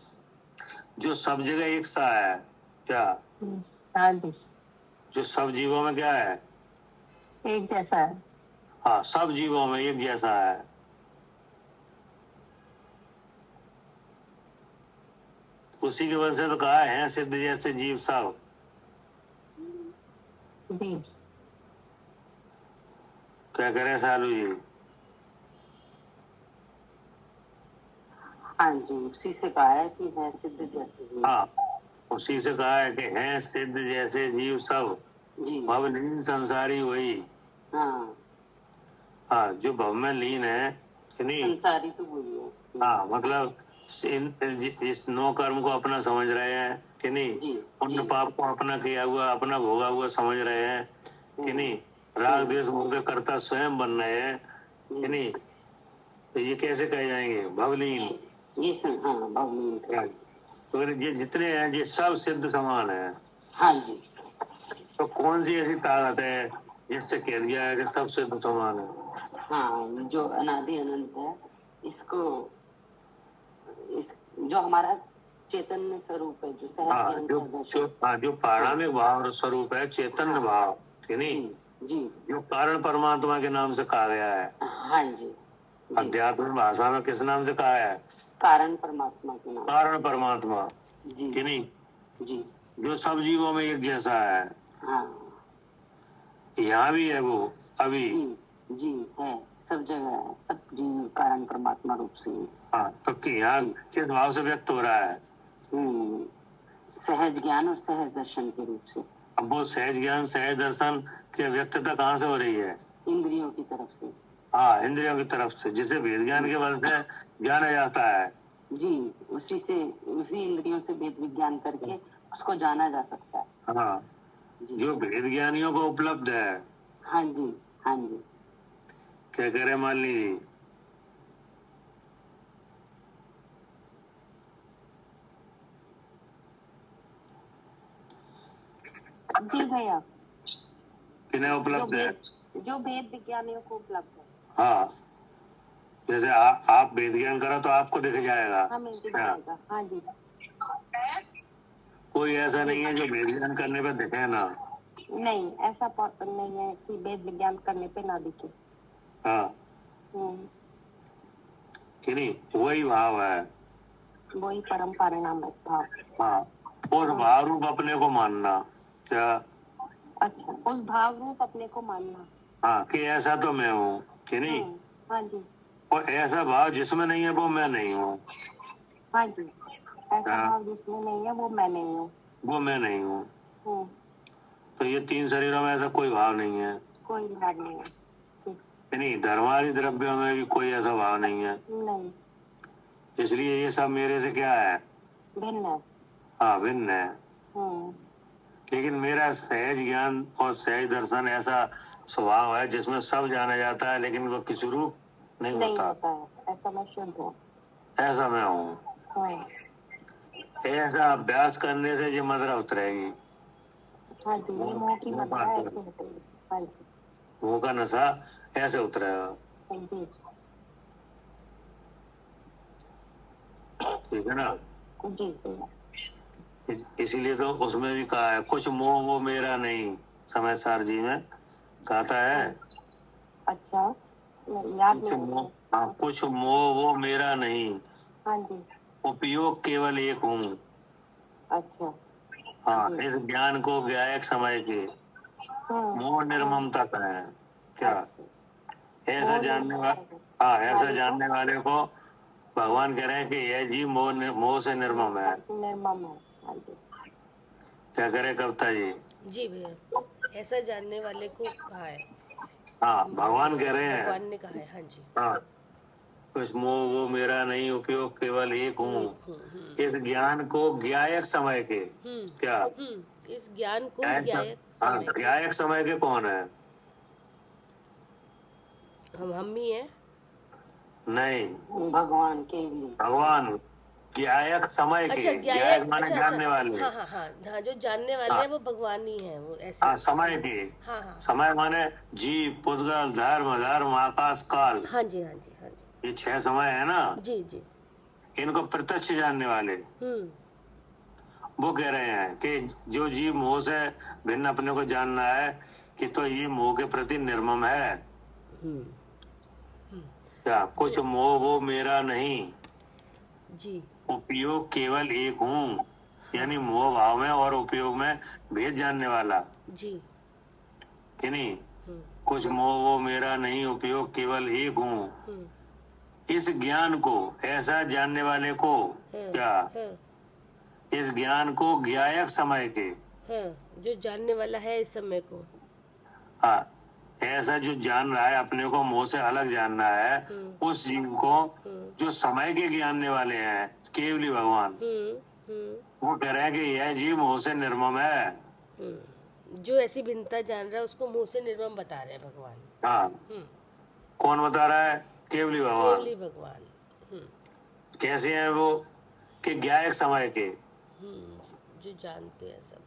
A: जो सब जगह एक सा है क्या,
F: हाँ जी
A: जो सब जीवों में क्या है,
F: एक जैसा है।
A: हाँ सब जीवों में एक जैसा है। उसी के वजह से तो कहा है सिद्ध जैसे जीव सब।
F: जी
A: क्या करें सालू जी?
C: हाँ जी, उसी से कहा है कि है सिद्ध जैसे जीव।
A: हाँ उसी से कहा है कि हैं सिद्ध जैसे जीव सब,
C: जी
A: भव लीन संसारी वही।
C: हाँ,
A: हाँ जो भव में लीन है कि नहीं,
C: संसारी तो वही है।
A: हाँ मतलब इस नो कर्म को अपना समझ रहे हैं कि नहीं,
C: जी
A: पुण्य पाप को अपना किया हुआ अपना भोगा हुआ समझ रहे हैं कि नहीं, राग द्वेष मोह के कर्ता स्वयं बन रहे हैं कि नहीं, तो ये कैसे कह जाएंगे भवलीन?
C: ये हाँ भवलीन।
A: तो ये जितने हैं ये सब सिद्ध समान है।
C: हाँ जी,
A: तो कौन सी ऐसी ताकत है जिससे कह दिया है कि सब सिद्ध समान है?
C: हाँ जो अनादि अनंत है, इसको इस जो हमारा चैतन्य स्वरूप है, जो सहज
A: हाँ
C: ज्ञान
A: जो पारमाणिक भाव स्वरूप है, चैतन्य भाव कि नहीं,
C: जी
A: जो कारण परमात्मा के नाम से कहा गया है।
C: हाँ जी,
A: अध्यात्म भाषा में किस नाम से कहा है?
C: कारण परमात्मा के नाम।
A: कारण परमात्मा
C: जी
A: कि नहीं,
C: जी
A: जो सब जीवों में एक जैसा है।
C: हाँ
A: यहाँ भी है वो अभी।
C: जी जी है, सब जगह है, सब जीव कारण परमात्मा रूप से।
A: हाँ तो यहाँ किस भाव से व्यक्त हो रहा है?
C: सहज ज्ञान और सहज दर्शन के रूप से।
A: अब वो सहज ज्ञान सहज दर्शन की व्यक्तता कहाँ से हो रही है?
C: इंद्रियों की तरफ से।
A: हाँ इंद्रियों की तरफ से, जिसे वेद ज्ञान के बल से जाना जाता है।
C: जी उसी इंद्रियों से वेद विज्ञान करके उसको जाना जा सकता है।
A: हाँ जो वेद ज्ञानियों को उपलब्ध है।
C: हाँ जी हाँ जी,
A: क्या कह रहे मान लीजिए?
F: जी भैया,
A: किन्हें उपलब्ध है?
F: जो वेद विज्ञानियों को उपलब्ध है।
A: हाँ जैसे आप वेद ज्ञान करो तो आपको दिख जाएगा।
F: हमें दिख जाएगा। हाँ जी,
A: कोई ऐसा नहीं है जो वेद ज्ञान करने पे दिखे ना।
F: नहीं ऐसा नहीं है कि वेद विज्ञान करने पे ना दिखे।
A: हाँ कि नहीं, वही भाव है,
F: वही परम परिणाम है भाव।
A: हाँ और भाव रूप अपने को मानना। क्या?
F: अच्छा, उस भाव रूप अपने को मानना।
A: हाँ कि ऐसा तो मैं हूँ कि नहीं,
F: हाँ जी
A: और ऐसा भाव जिसमें नहीं है वो मैं नहीं हूँ।
F: हाँ जी, ऐसा भाव जिसमें नहीं है वो मैं नहीं हूँ।
A: वो मैं नहीं हूँ। तो ये तीन शरीरों में ऐसा कोई भाव नहीं है।
F: कोई भाव नहीं है।
A: नहीं धर्मादि द्रव्यों में भी कोई ऐसा भाव नहीं है।
F: नहीं,
A: इसलिए ये सब मेरे से क्या है?
F: भिन्न है।
A: हाँ भिन्न है। लेकिन मेरा सहज ज्ञान और सहज दर्शन ऐसा स्वभाव है जिसमें सब जाना जाता है, लेकिन वो किसी रूप नहीं होता
F: है। ऐसा मैं शुद्ध हूँ।
A: ऐसा मैं हूँ। ऐसा अभ्यास करने से ये मदरा उतरेगी।
F: हाँ जी, ये मोह की मदरा ऐसे उतरेगी। हाँ जी,
A: मुंह का नशा ऐसे उतरेगा।
F: जी
A: ठीक है ना?
F: जी
A: इसीलिए तो उसमें भी कहा है कुछ मोह वो मेरा नहीं, समय सार जी में कहता है।
F: अच्छा, याद
A: कुछ
F: नहीं।
A: मोह, हाँ कुछ मोह वो मेरा नहीं,
F: हाँ जी,
A: उपयोग केवल एक हूँ।
F: अच्छा
A: हाँ इस ज्ञान को ज्ञायक समय के मोह निर्ममता है। क्या? ऐसा जानने वाले, हाँ ऐसा जानने वाले को भगवान कह रहे हैं कि यह जीव मोह से निर्मम है।
F: निर्मम है। हाँ जी,
A: क्या करे कविता जी?
B: जी भैया, ऐसा जानने वाले को कहा है।
A: हाँ भगवान कह रहे हैं।
B: भगवान ने कहा है। हाँ जी,
A: हाँ कुछ मोह वो मेरा नहीं, उपयोग केवल एक हूँ। इस ज्ञान को ज्ञायक समय के। क्या?
B: इस ज्ञान को ज्ञायक
A: हाँ
B: समय के।
A: ज्ञायक समय के कौन है?
B: हम ही हैं।
A: नहीं
C: भगवान के लिए।
A: भगवान ज्ञायक समय
B: अच्छा
A: के,
B: ज्ञायक,
A: ज्ञायक माने
B: अच्छा
A: जानने
B: अच्छा,
A: वाले।
B: हाँ हाँ हाँ हाँ, जो जानने वाले हैं वो भगवान ही है, वो ऐसे
A: हाँ, समय के।
B: हाँ हाँ
A: समय माने जीव, पुद्गल, धर्म, अधर्म, आकाश, काल,
B: हाँ जी हाँ जी हाँ जी
A: ये 6 समय है ना,
B: जी जी।
A: इनको प्रत्यक्ष जानने वाले। वो कह रहे हैं कि जो जीव मोह से भिन्न अपने को जानना है कि तो ये मोह के प्रति निर्मम है। क्या कुछ मोह वो मेरा नहीं,
B: जी
A: उपयोग केवल एक हूँ। यानी मोह भाव में और उपयोग में भेद जानने वाला
B: जी
A: कि नहीं। कुछ मोह वो मेरा नहीं, उपयोग केवल एक हूँ। इस ज्ञान को, ऐसा जानने वाले को, क्या
B: हाँ
A: इस ज्ञान को ज्ञायक समय के,
B: हाँ, जो जानने वाला है इस समय को,
A: हाँ, ऐसा जो जान रहा है अपने को मोह से अलग जानना है, उस जीव को जो समय के जानने वाले हैं केवली भगवान, वो कह रहे हैं कि यह जीव मोह से निर्मम है।
B: जो ऐसी भिन्नता जान रहा है उसको मुंह से निर्मम बता रहे हैं भगवान।
A: हाँ, कौन बता रहा है? केवली भगवान।
B: केवली भगवान।
A: कैसे हैं वो? कि ज्ञायक समय के,
B: जो जानते हैं सब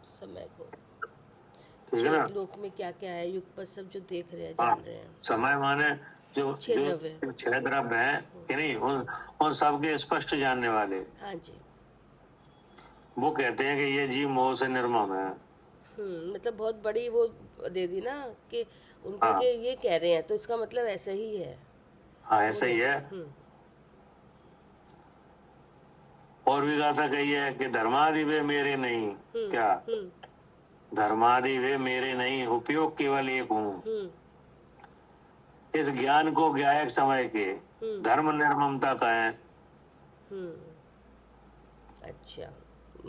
B: समय को,
A: ठीक है ना।
B: लोक में क्या क्या है, युग पर सब जो देख रहे हैं,
A: हाँ,
B: जान रहे हैं।
A: समय माने जो
B: छह
A: जो
B: द्रव्य।
A: 6 द्रव्य हैं कि नहीं, उन सबके स्पष्ट जानने वाले।
B: हाँ जी।
A: वो कहते हैं कि ये जीव मोह से निर्मम है।
B: मतलब बहुत बड़ी वो दे दी ना कि उनके
A: हाँ।
B: के ये कह रहे हैं तो इसका मतलब ऐसा ही है।
A: हाँ, ऐसा ही है। और भी गाथा कही है कि धर्मादि वे मेरे नहीं, क्या धर्मादि वे मेरे नहीं, उपयोग केवल एक हूँ। इस ज्ञान को ज्ञायक समय के धर्म निर्ममता कहें।
B: अच्छा,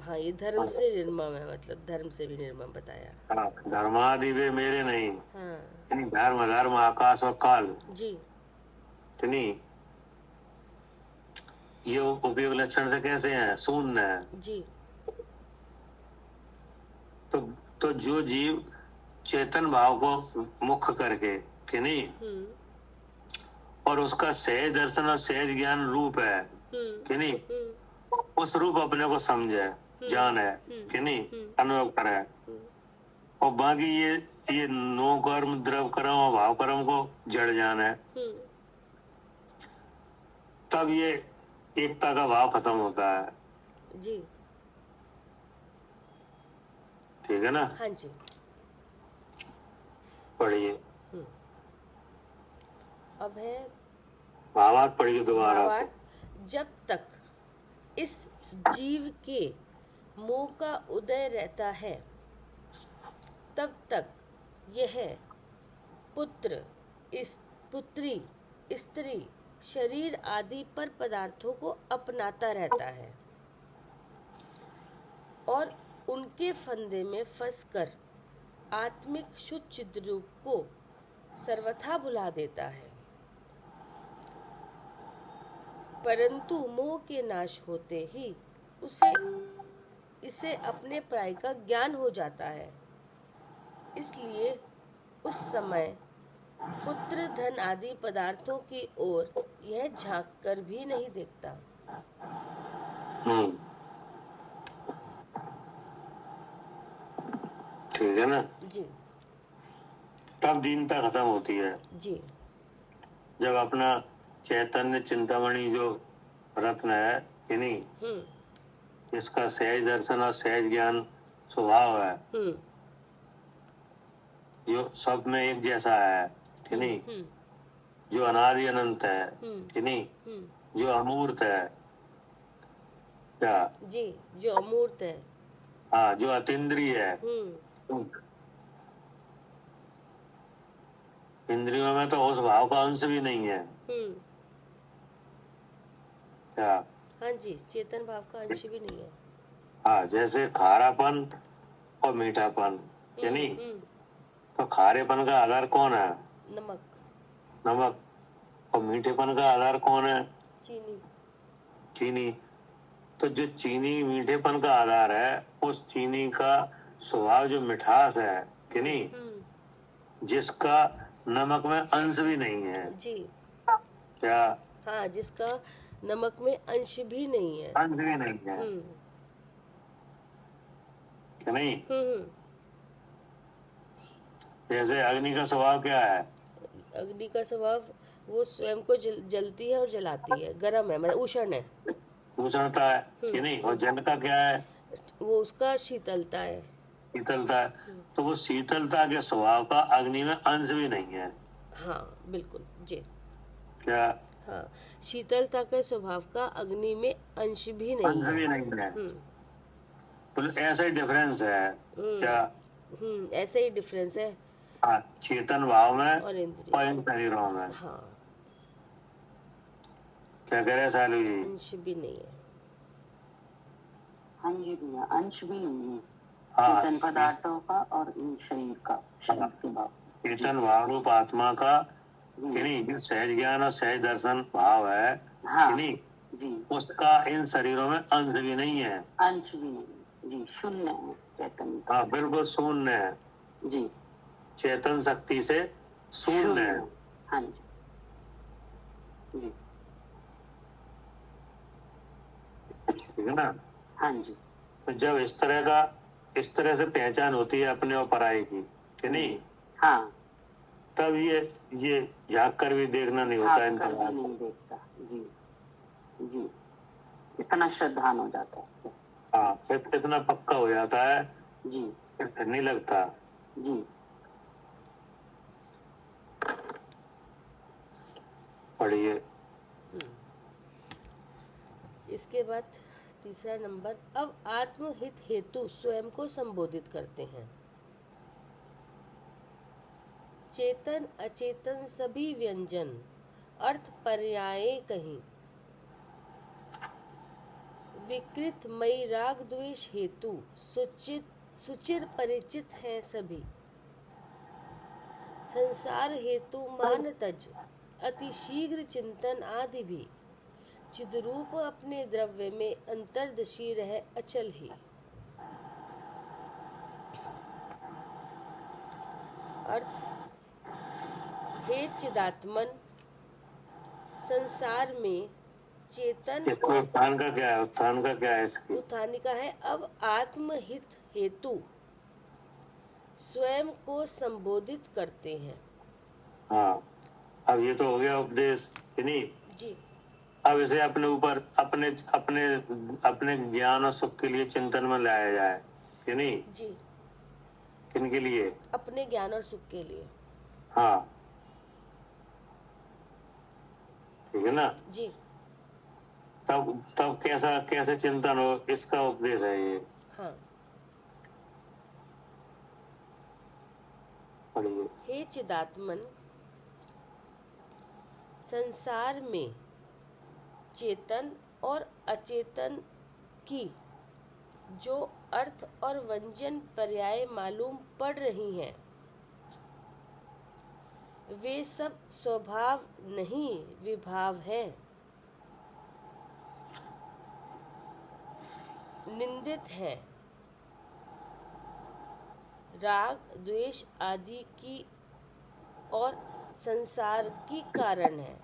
B: हाँ, ये धर्म से निर्मम है, मतलब धर्म से भी निर्मम बताया।
A: हाँ, धर्मादि वे मेरे नहीं,
B: हाँ
A: यानी धर्म, धर्म, आकाश और काल,
B: जी
A: नहीं, ये उपयोग लक्षण से कैसे हैं? शून्य है।
B: जी
A: तो जो जीव चेतन भाव को मुख्य करके कि नहीं, और उसका सहज दर्शन और सहज ज्ञान रूप है कि नहीं, उस रूप अपने को समझे, जान है कि नहीं, अनुभव करे, और बाकी ये नो कर्म, द्रव कर्म और भाव कर्म को जड़ जान है, तब ये एकता का भाव खत्म होता है।
B: जी
A: ठीक है ना।
B: हाँ जी।
A: पढ़िए,
B: अब है
A: भावार्थ पढ़िए दोबारा से।
B: भावार्थ। जब तक इस जीव के मोह का उदय रहता है तब तक यह पुत्र, पुत्री, स्त्री, शरीर आदि पर पदार्थों को अपनाता रहता है और उनके फंदे में फंसकर आत्मिक शुद्ध चिद रूप को सर्वथा भुला देता है। परंतु मोह के नाश होते ही इसे अपने प्राय का ज्ञान हो जाता है, इसलिए उस समय पुत्र, धन आदि पदार्थों की ओर यह झांक कर भी नहीं देखता।
A: ठीक है ना।
B: जी
A: तब दीनता खत्म होती है
B: जी
A: जब अपना चैतन्य चिंतामणि जो रत्न है कि नहीं, इसका सहज दर्शन और सहज ज्ञान स्वभाव है, जो सब में एक जैसा है कि नहीं, जो अनादि अनंत है कि नहीं, जो अमूर्त है, क्या
B: जी, जो अमूर्त है,
A: हाँ, जो अतीन्द्रिय है। इंद्रियों में तो उस भाव का अंश भी नहीं है, क्या
B: हाँ जी, चेतन भाव का अंश भी नहीं है।
A: हाँ, जैसे खारापन और मीठापन यानी, तो खारेपन का आधार कौन है?
B: नमक।
A: नमक। और मीठेपन का आधार कौन है?
B: चीनी।
A: चीनी। तो जो चीनी मीठेपन का आधार है, उस चीनी का स्वभाव जो मिठास है कि नहीं, जिसका नमक में अंश भी नहीं है,
B: जी,
A: क्या
B: हाँ, जिसका नमक में अंश भी नहीं है।
A: अंश भी नहीं है, कि नहीं? जैसे अग्नि का स्वभाव क्या है?
B: अग्नि का स्वभाव वो स्वयं को जलती है और जलाती है, गर्म है, मतलब उष्ण है,
A: उष्णता है, कि नहीं? और जल का क्या है?
B: वो उसका शीतलता है।
A: शीतलता है। तो वो शीतलता के स्वभाव का अग्नि में अंश भी नहीं है।
B: हाँ बिल्कुल जी।
A: क्या?
B: हाँ, शीतलता के स्वभाव का अग्नि में अंश भी नहीं
A: अंश
B: है।
A: भी नहीं है। तो ऐसा ही डिफरेंस है क्या?
B: ऐसे ही डिफरेंस है।
A: हाँ, चेतन भाव में
B: और इंद्रिय,
A: और इन शरीरों में।
B: हाँ,
A: क्या कह रहे हैं सालू जी?
B: अंश भी नहीं है।
C: हाँ जी भैया, अंश भी नहीं है
A: हाँ,
C: चेतन पदार्थों का और इन शरीर का, शरीर के भाव,
A: चेतन भाव रूप आत्मा का, कि नहीं, जो सहज ज्ञान और सहज दर्शन भाव है,
C: हाँ
A: कि नहीं,
C: जी,
A: उसका इन शरीरों में अंश भी नहीं है।
C: अंश भी नहीं जी, शून्य है चेतन का।
A: हाँ, बिल्कुल शून्य है,
C: जी,
A: चेतन शक्ति से शून्य है।
C: हाँ जी जी,
A: ठीक है ना?
C: हाँ जी,
A: तो जब इस तरह से पहचान होती है अपने और पराई की, कि नहीं,
C: हाँ,
A: तब ये झांक कर भी देखना नहीं होता
C: हाँ, कर भी नहीं देखता जी जी, इतना श्रद्धान हो जाता है।
A: हाँ, फिर इतना पक्का हो जाता है
C: जी,
A: फिर नहीं लगता।
C: जी,
A: पढ़िए।
B: इसके बाद तीसरा नंबर, अब आत्महित हेतु स्वयं को संबोधित करते हैं। चेतन अचेतन सभी व्यंजन अर्थ पर्याय कहीं, विकृत मई राग द्वेष हेतु सुचिर परिचित हैं सभी। संसार हेतु मान तज अति शीघ्र चिंतन आदि भी, चिद्रूप अपने द्रव्य में अंतर्दशी रह अचल ही। अर्थ, हे चिदात्मन, संसार में चेतन
A: इसको उत्थान का क्या है? उत्थान का क्या है इसकी?
B: उत्थान का है, अब आत्महित हेतु स्वयं को संबोधित करते हैं।
A: हाँ, अब ये तो हो गया उपदेश, कि नहीं?
B: जी,
A: अब इसे अपने ऊपर अपने अपने अपने ज्ञान और सुख के लिए चिंतन में लाया जाए, कि नहीं?
B: जी,
A: किनके लिए?
B: अपने ज्ञान और सुख के लिए।
A: हाँ, ठीक है ना?
B: जी,
A: तब कैसे चिंतन हो, इसका उपदेश है ये।
B: हाँ,
A: पढ़िए।
B: हे चिदात्मन, संसार में चेतन और अचेतन की जो अर्थ और व्यंजन पर्याय मालूम पड़ रही हैं, वे सब स्वभाव नहीं विभाव हैं, निंदित हैं, राग द्वेष आदि की और संसार की कारण है।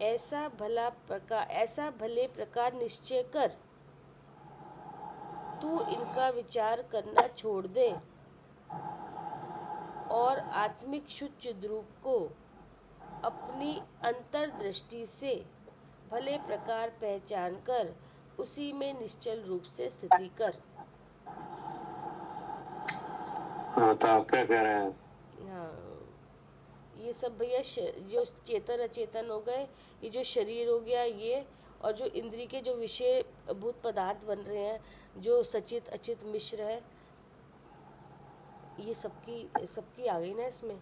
B: ऐसा भले प्रकार निश्चय कर तू इनका विचार करना छोड़ दे और आत्मिक शुद्ध रूप को अपनी अंतर्दृष्टि से भले प्रकार पहचान कर उसी में निश्चल रूप से स्थिति कर।
A: हाँ, तो आप क्या कह रहे हैं?
B: हाँ, ये सब भैया जो चेतन अचेतन हो गए, ये जो शरीर हो गया ये, और जो इंद्रिय के जो विषय भूत पदार्थ बन रहे हैं, जो सचित अचित मिश्र है, ये सबकी आ गई ना इसमें।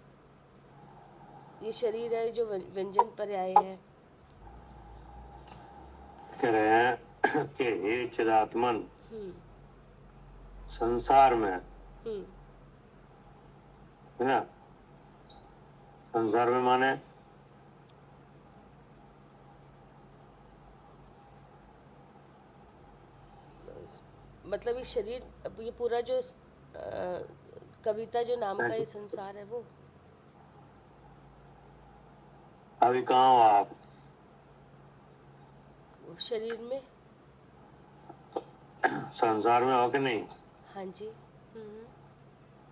B: ये शरीर है जो व्यंजन पर्याय है।
A: कह रहे हैं कि हे चिदात्मन, संसार में, है ना, संसार में माने
B: मतलब ये शरीर, ये पूरा जो कविता जो नाम का ये संसार है वो,
A: अभी कहाँ हो आप?
B: शरीर में।
A: संसार में हो कि नहीं?
B: हाँ जी।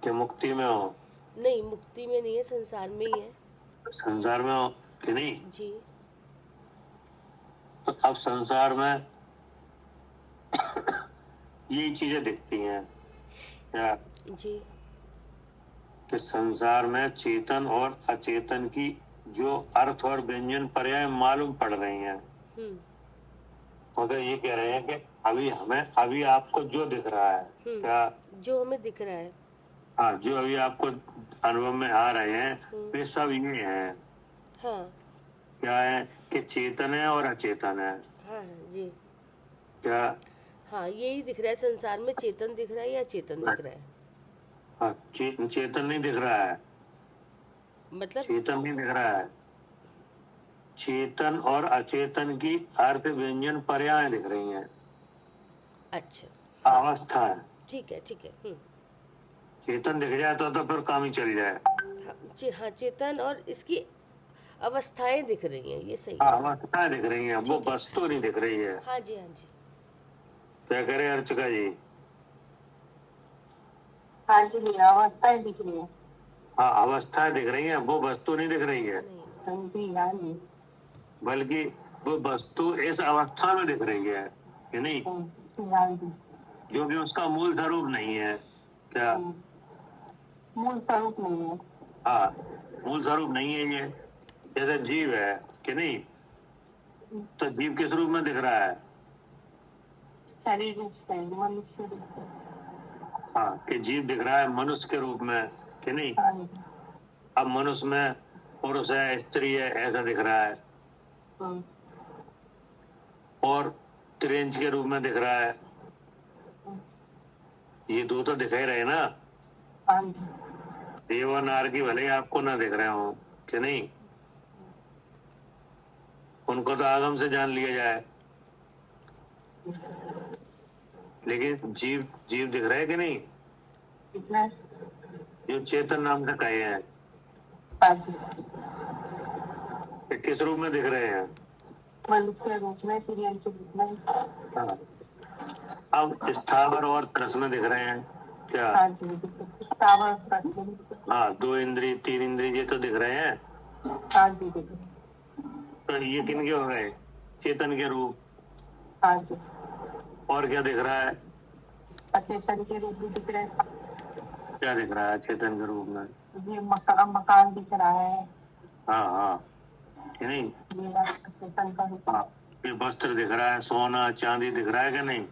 A: कि मुक्ति में हो?
B: नहीं, मुक्ति में नहीं है, संसार में ही है।
A: संसार में हो कि नहीं?
B: जी।
A: तो अब संसार में यही चीजें दिखती हैं क्या?
B: जी।
A: कि संसार में चेतन और अचेतन की जो अर्थ और व्यंजन पर्याय मालूम पड़ रही हैं, मतलब ये कह रहे हैं कि अभी आपको जो दिख रहा है क्या?
B: जो हमें दिख रहा है।
A: हाँ, जो अभी आपको अनुभव में आ रहे हैं वे सब ये हैं।
B: हाँ।
A: क्या है कि चेतन है और अचेतन है।
B: हाँ जी।
A: क्या?
B: हाँ, यही दिख रहा है, संसार में चेतन दिख रहा है या चेतन दिख रहा है?
A: हाँ, चेतन नहीं दिख रहा है।
B: मतलब
A: चेतन नहीं दिख रहा है। चेतन और अचेतन की अर्थ व्यंजन पर्याय दिख रही हैं।
B: अच्छा।
A: अवस्था है।
B: ठीक है, ठीक है।
A: चेतन दिख जाए तो फिर काम ही चल जाए।
B: हाँ, चेतन और इसकी अवस्थाएं दिख रही हैं, ये सही
A: हाँ,
B: है।
A: अवस्थाएं दिख रही हैं, वो
B: ठीक है।
A: वस्तु नहीं दिख रही है।
B: हाँ जी, हाँ जी।
A: क्या करे अर्चका जी?
F: हाँ जी भैया, अवस्थाएं दिख रही है।
A: हाँ, अवस्थाएं दिख रही हैं, वो वस्तु नहीं दिख रही है।
F: हाँ जी, हाँ जी।
A: बल्कि वो वस्तु इस अवस्था में दिख रही है कि नहीं,
F: हाँ जी।
A: जो कि उसका मूल स्वरूप नहीं है। क्या?
F: मूल स्वरूप नहीं है।
A: हाँ, मूल स्वरूप नहीं है ये। जैसे जीव है कि नहीं, तो जीव किस रूप में दिख रहा है?
F: शरीर रूप से, मनुष्य रूप से।
A: हाँ, कि जीव दिख रहा है मनुष्य के रूप में कि नहीं।
F: हाँ जी।
A: अब मनुष्य में पुरुष है, स्त्री है, ऐसा दिख रहा है। और त्रिंच के रूप में दिख रहा है। ये दो तो दिखाई रहे ना।
F: हाँ जी।
A: देव और नार की भले ही आपको ना दिख रहे हो कि नहीं, उनको तो आगम से जान लिया जाए, लेकिन जीव जीव दिख रहे कि नहीं,
F: कितना?
A: जो चेतन नाम से कहे हैं,
F: हाँ जी।
A: ये किस रूप में दिख रहे हैं?
F: मनुष्य रूप में, त्रियंच रूप में।
A: हाँ, अब स्थावर और त्रस में दिख रहे हैं क्या?
F: हाँ जी, स्थावर प्रकृति।
A: हाँ, दो इंद्री तीन इंद्री ये तो दिख रहे हैं।
F: हाँ जी, दिख रही।
A: तो ये किनके हो गए? चेतन के रूप।
F: हाँ जी।
A: और क्या दिख रहा है?
F: अचेतन के रूप भी दिख रहे हैं।
A: क्या दिख रहा है चेतन के रूप में?
F: ये मकान दिख रहा है।
A: हाँ हाँ, कि नहीं।
F: ये अचेतन का रूप।
A: हाँ, ये वस्त्र दिख रहा है, सोना चांदी दिख रहा है कि नहीं।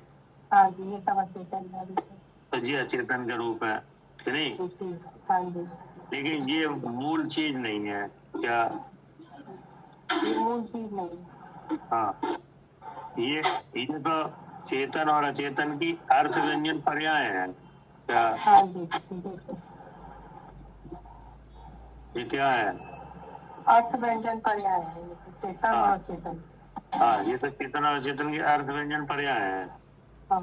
F: हाँ जी, ये सब अचेतन का रूप है।
A: तो ये अचेतन के रूप है कि नहीं।
F: हाँ जी।
A: लेकिन ये मूल चीज नहीं है क्या?
F: ये मूल चीज नहीं।
A: हाँ, ये तो चेतन और अचेतन की अर्थ व्यंजन पर्याय है क्या?
F: हाँ जी,
A: ये क्या है?
F: अर्थ व्यंजन पर्याय है, चेतन और अचेतन।
A: हाँ, ये तो चेतन और अचेतन की अर्थ व्यंजन पर्याय है।
F: हाँ।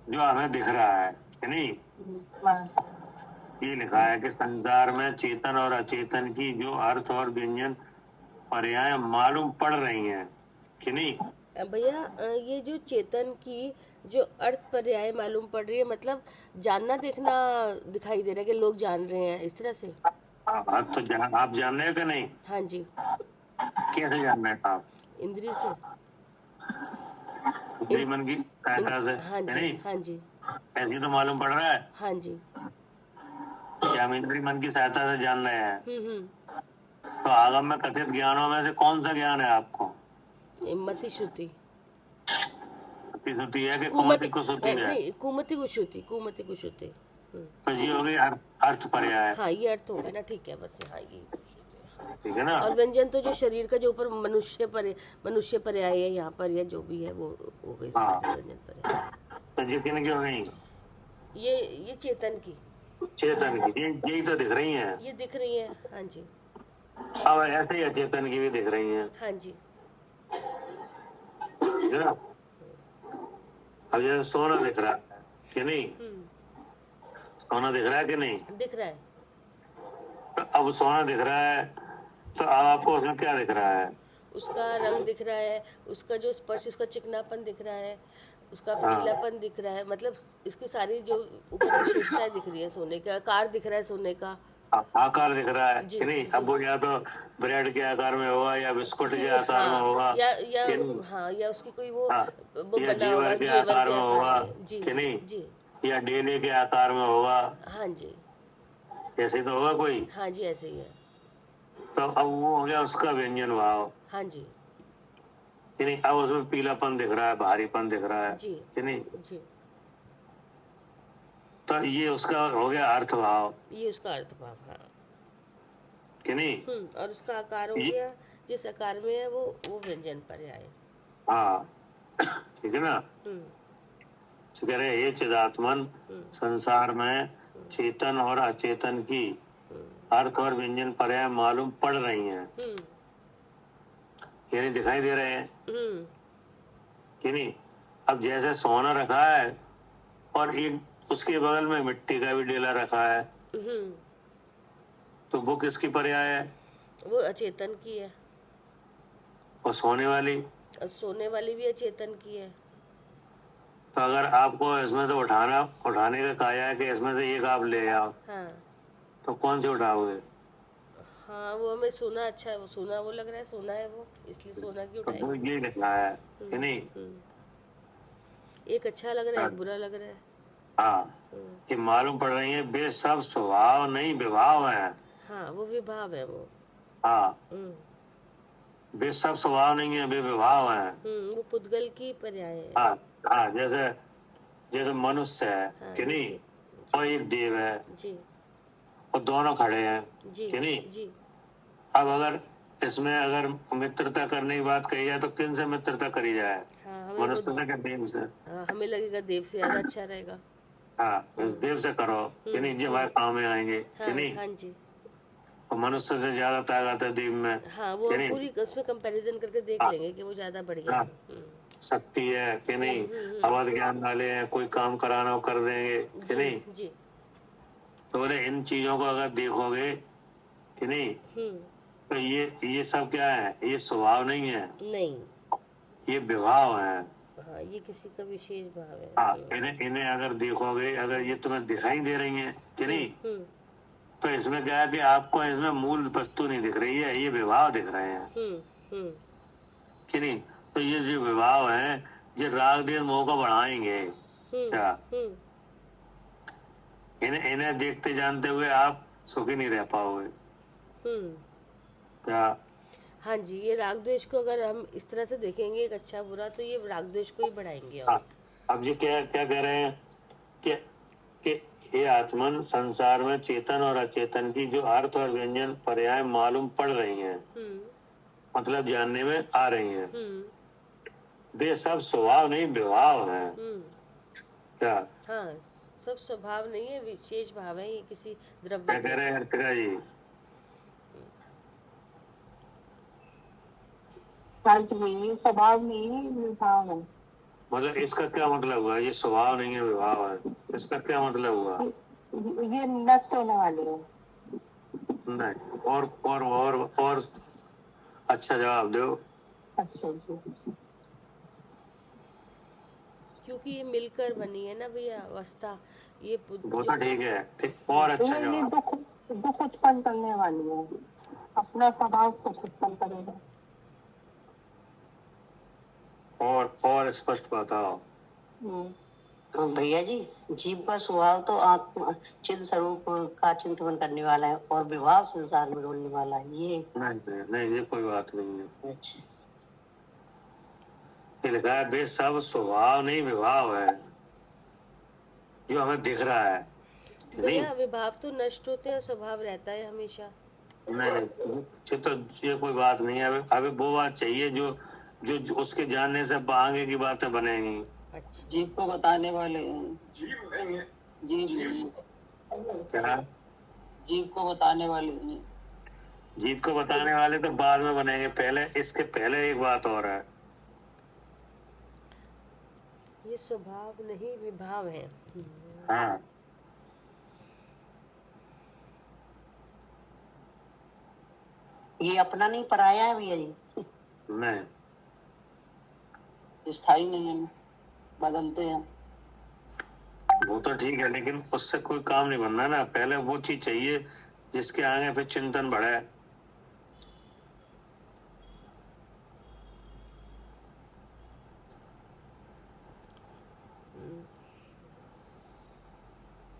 A: जो हमें दिख रहा है कि नहीं। ये लिखा है कि संसार में चेतन और अचेतन की जो अर्थ और व्यंजन पर्याय मालूम पड़ रही हैं कि नहीं।
B: भैया, ये जो चेतन की जो अर्थ पर्याय मालूम पड़ रही है, मतलब जानना देखना दिखाई दे रहा है कि लोग जान रहे हैं इस तरह से।
A: हाँ, तो आप जान रहे हो कि नहीं?
B: हाँ जी।
A: कैसे जान रहे हैं आप?
B: इंद्री से।
A: इंद्री मन की सहायता से।
B: हाँ जी,
A: नहीं,
B: हाँ जी।
A: ऐसे तो मालूम पड़ रहा है
B: हाँ जी।
A: कि हम इंद्री मन की सहायता से जान रहे हैं। तो आगम में कथित ज्ञानों में से कौन सा ज्ञान है आपको?
B: मति श्रुति।
A: श्रुति है कि कुमति को श्रुति है?
B: नहीं, कुमति को श्रुति, कुमति को श्रुति।
A: तो ये हो गई अर्थ पर्याय।
B: हाँ, ये अर्थ हो गया ना, ठीक है, बस। हाँ, ये
A: ठीक है ना।
B: और व्यंजन तो जो शरीर का जो ऊपर मनुष्य पर्याय है यहाँ पर, या जो भी है वो हो गई व्यंजन पर्याय।
A: तो ये किन हो गई?
B: ये चेतन की।
A: चेतन की यही तो दिख रही हैं।
B: ये दिख रही है। हाँ जी।
A: अब ऐसे ही अचेतन की भी दिख रही हैं।
B: हाँ जी।
A: ठीक है ना। अब जैसे सोना दिख रहा है कि नहीं, सोना दिख रहा है कि नहीं?
B: दिख रहा है।
A: अब सोना दिख रहा है तो अब आपको उसमें क्या दिख रहा है?
B: उसका रंग दिख रहा है, उसका जो स्पर्श, उसका चिकनापन दिख रहा है, उसका
A: हाँ
B: पीलापन दिख रहा है, मतलब इसकी सारी जो ऊपर विशेषताएं दिख रही है, सोने का आकार दिख रहा है, सोने का।
A: आकार दिख रहा है
B: जी
A: कि नहीं?
B: जी।
A: अब वो या तो ब्रेड के आकार में होगा या बिस्कुट
B: किसी
A: के आकार में
B: हाँ,
A: होगा
B: या
A: कि नहीं?
B: हाँ, या उसकी कोई वो
A: हाँ,
B: वो
A: या
B: बना
A: जेवर
B: होगा
A: के
B: जेवर
A: आकार
B: के
A: में
B: आकार
A: होगा
B: में। जी
A: कि
B: जी
A: नहीं?
B: जी।
A: या डेले के आकार में होगा,
B: हाँ जी।
A: ऐसे तो होगा कोई।
B: हाँ जी, ऐसे ही है।
A: तो अब वो हो गया उसका व्यंजन भाव
B: हाँ जी।
A: कि नहीं? अब उसमें पीलापन दिख रहा है, भारीपन दिख रहा है
B: जी
A: कि नहीं?
B: जी।
A: तो ये उसका हो गया अर्थ भाव
B: ये उसका अर्थ भाव। हाँ।
A: कि नहीं?
B: और उसका आकार हो
A: ये
B: गया, जिस आकार में है वो व्यंजन पर्याय।
A: हाँ, ठीक है ना?
B: हम्म
A: तो कह रहे ये चिदात्मन
B: हम्म
A: संसार में चेतन और अचेतन की अर्थ और व्यंजन पर्याय मालूम पड़ रही हैं,
B: हम्म
A: यानी दिखाई दे रहे हैं
B: हम्म
A: कि नहीं? अब जैसे सोना रखा है और एक उसके बगल में मिट्टी का भी डेला रखा है,
B: हम्म।
A: तो वो किसकी पर्याय है?
B: वो अचेतन की है।
A: और सोने वाली?
B: और सोने वाली भी अचेतन की है।
A: तो अगर आपको इसमें से उठाने का कहा है कि इसमें से एक आप ले आओ,
B: हाँ
A: तो कौन से उठाओगे?
B: हाँ, वो हमें सोना अच्छा है, वो सोना वो लग रहा है, सोना है वो, इसलिए सोना की
A: तो वो
B: उठाएंगे।
A: ये लिखा है कि नहीं?
B: हम्म। एक अच्छा लग रहा है, एक बुरा लग रहा है।
A: हाँ, कि मालूम पड़ रही है वे सब स्वभाव नहीं विभाव है।
B: हाँ, वो विभाव है वो।
A: हाँ,
B: हम्म
A: वे सब स्वभाव नहीं है, वे विभाव है।
B: वो पुद्गल की पर्याय है।
A: हाँ हाँ, जैसे जैसे मनुष्य है
B: हाँ
A: कि नहीं,
B: जी
A: और एक देव है,
B: जी
A: और दोनों खड़े हैं
B: जी
A: कि नहीं?
B: जी।
A: अब अगर इसमें अगर मित्रता करने की बात कही जाए तो किन से मित्रता करी जाए?
B: हाँ, हमें वो।
A: मनुष्य से क्या देव से?
B: हाँ, हमें लगेगा देव से ज़्यादा अच्छा रहेगा।
A: हाँ, बस देव से करो कि नहीं, जी हमारे काम में आएंगे कि
B: हाँ
A: नहीं?
B: हाँ जी।
A: और मनुष्य से ज्यादा ताकत है देव में
B: हाँ, वो
A: कि
B: हम
A: नहीं?
B: पूरी उसमें कंपैरिजन करके देख
A: हाँ
B: लेंगे कि वो ज़्यादा बढ़िया
A: हाँ,
B: है।
A: शक्ति है कि नहीं? अवध ज्ञान वाले हैं, कोई काम कराना हो कर देंगे कि
B: जी
A: नहीं?
B: जी।
A: तो बोले इन चीजों को अगर देखोगे कि नहीं, तो ये सब क्या है? ये स्वभाव नहीं है,
B: नहीं।
A: ये विभाव है।
B: हाँ, ये किसी का विशेष भाव है।
A: हाँ, इन्हें इन्हें अगर देखोगे, अगर ये तुम्हें दिखाई दे रही हैं कि नहीं, तो इसमें क्या है कि आपको इसमें मूल वस्तु नहीं दिख रही है, ये विभाव दिख रहे हैं
B: हम्म
A: कि नहीं? तो ये जो विभाव है, ये राग देश मोह को बढ़ाएंगे क्या?
B: हम्म
A: इन्हें इन्हें देखते जानते हुए आप सुखी नहीं रह पाओगे
B: हम्म।
A: क्या?
B: हाँ जी, ये राग द्वेष को अगर हम इस तरह से देखेंगे, एक अच्छा बुरा, तो ये राग द्वेष को ही बढ़ाएंगे।
A: हाँ,
B: और
A: अब ये क्या क्या कह रहे हैं कि कि ये आत्मन संसार में चेतन और अचेतन की जो अर्थ और व्यंजन पर्याय मालूम पड़ रही हैं, मतलब जानने में आ रही हैं, वे सब स्वभाव नहीं विभाव हैं क्या?
B: हाँ, सब स्वभाव नहीं है, विशेष भाव है, ये किसी
A: क्या
B: द्रव्य
A: कह रहे हैं
B: के।
A: अर्चना जी?
F: ये स्वभाव नहीं है, विभाव है।
A: मतलब इसका क्या मतलब हुआ? ये स्वभाव नहीं है विभाव है, इसका क्या मतलब हुआ?
F: ये नष्ट होने वाले है।
A: नहीं, और अच्छा जवाब दो।
F: अच्छा जी।
B: क्योंकि ये मिलकर बनी है ना भैया अवस्था, ये
A: वो
B: जो।
A: तो ठीक है, और अच्छा
F: ये
A: जवाब।
F: दुख उत्पन्न करने वाली है, अपना स्वभाव सुख उत्पन्न करेगा।
A: और स्पष्ट बताओ।
C: तो भैया जी, जीव का स्वभाव तो आत्मा चिन्ह स्वरूप का चिंतन करने वाला है और विभाव संसार में डोलने वाला है। ये
A: नहीं नहीं, ये कोई बात नहीं है।
C: अच्छा।
A: ये लिखा है वे सब स्वभाव नहीं विभाव है, जो हमें दिख रहा है नहीं।
B: भैया विभाव तो नष्ट होते हैं, स्वभाव रहता है हमेशा।
A: नहीं, तो ये कोई बात नहीं है। अभी वो बात चाहिए जो जो उसके जानने से आगे की बातें बनेंगी।
B: अच्छा।
C: जीव को बताने वाले हैं। जीव
A: क्या?
C: जीव को बताने वाले हैं।
A: जीत को बताने वाले तो बाद में बनेंगे, पहले इसके पहले एक बात और है।
B: ये स्वभाव नहीं विभाव है।
A: हाँ,
C: ये अपना नहीं पराया है भैया जी।
A: नहीं
C: स्थायी नहीं है, बदलते हैं।
A: वो तो ठीक है, लेकिन उससे कोई काम नहीं बनना ना। पहले वो चीज चाहिए जिसके आगे फिर चिंतन बढ़े।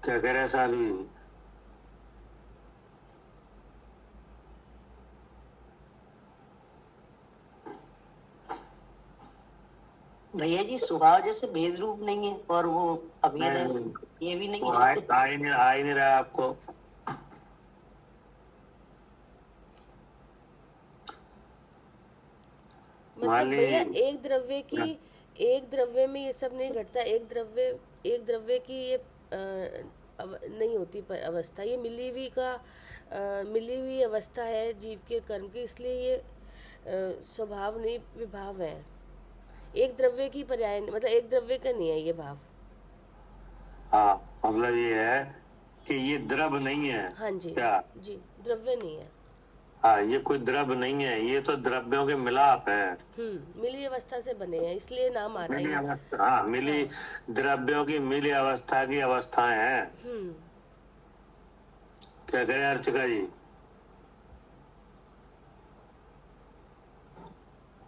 A: क्या कह रहे सालू जी?
C: भैया जी स्वभाव जैसे भेद रूप नहीं है और वो अभेद है,
A: नहीं,
C: ये भी नहीं
A: वो
C: है।
A: आ ही नहीं रहा आपको।
B: मतलब भैया एक द्रव्य में ये सब नहीं घटता। एक द्रव्य की ये नहीं होती पर अवस्था, ये मिली हुई अवस्था है जीव के कर्म की, इसलिए ये स्वभाव नहीं विभाव है। एक द्रव्य की पर्याय मतलब एक द्रव्य का नहीं है ये भाव।
A: हाँ, मतलब ये है कि ये द्रव नहीं है।
B: हाँ जी,
A: क्या?
B: जी द्रव्य नहीं है।
A: हाँ, ये कोई द्रव नहीं है, ये तो द्रव्यों के मिलाप है।
B: मिली अवस्था से बने हैं, इसलिए नाम आ रहा
A: मिली
B: है।
A: अवस्था, हाँ, मिली द्रव्यों की मिली अवस्था की अवस्थाएं हैं। क्या करें अर्चिका जी?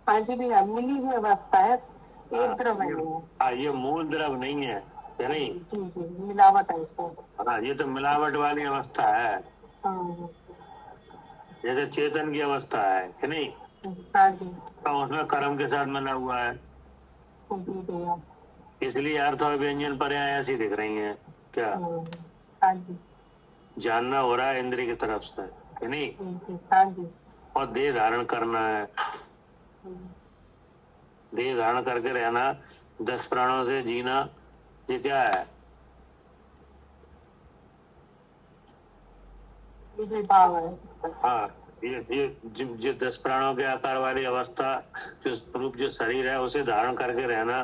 F: हाँ जी भैया, मिली हुई अवस्था है, एक द्रव नहीं है।
A: हाँ, ये मूल द्रव नहीं है, क्या नहीं?
F: जी जी, मिलावट है इसमें।
A: हाँ, ये तो मिलावट वाली अवस्था है।
F: हाँ
A: जैसे चेतन की अवस्था है, कि नहीं?
F: हाँ जी।
A: तो उसमें कर्म के साथ मिला हुआ है,
F: जी भैया।
A: इसलिए अर्थ और व्यंजन पर्याय ऐसी दिख रही हैं। क्या?
F: हाँ जी।
A: जानना हो रहा है इंद्रिय की तरफ से, कि नहीं?
F: जी, हाँ जी।
A: और देह धारण करना है। देह धारण करके रहना, 10 प्राणों से जीना, ये क्या है?
F: ये भाव है।
A: हाँ, ये 10 प्राणों के आकार वाली अवस्था, जो रूप जो शरीर है उसे धारण करके रहना,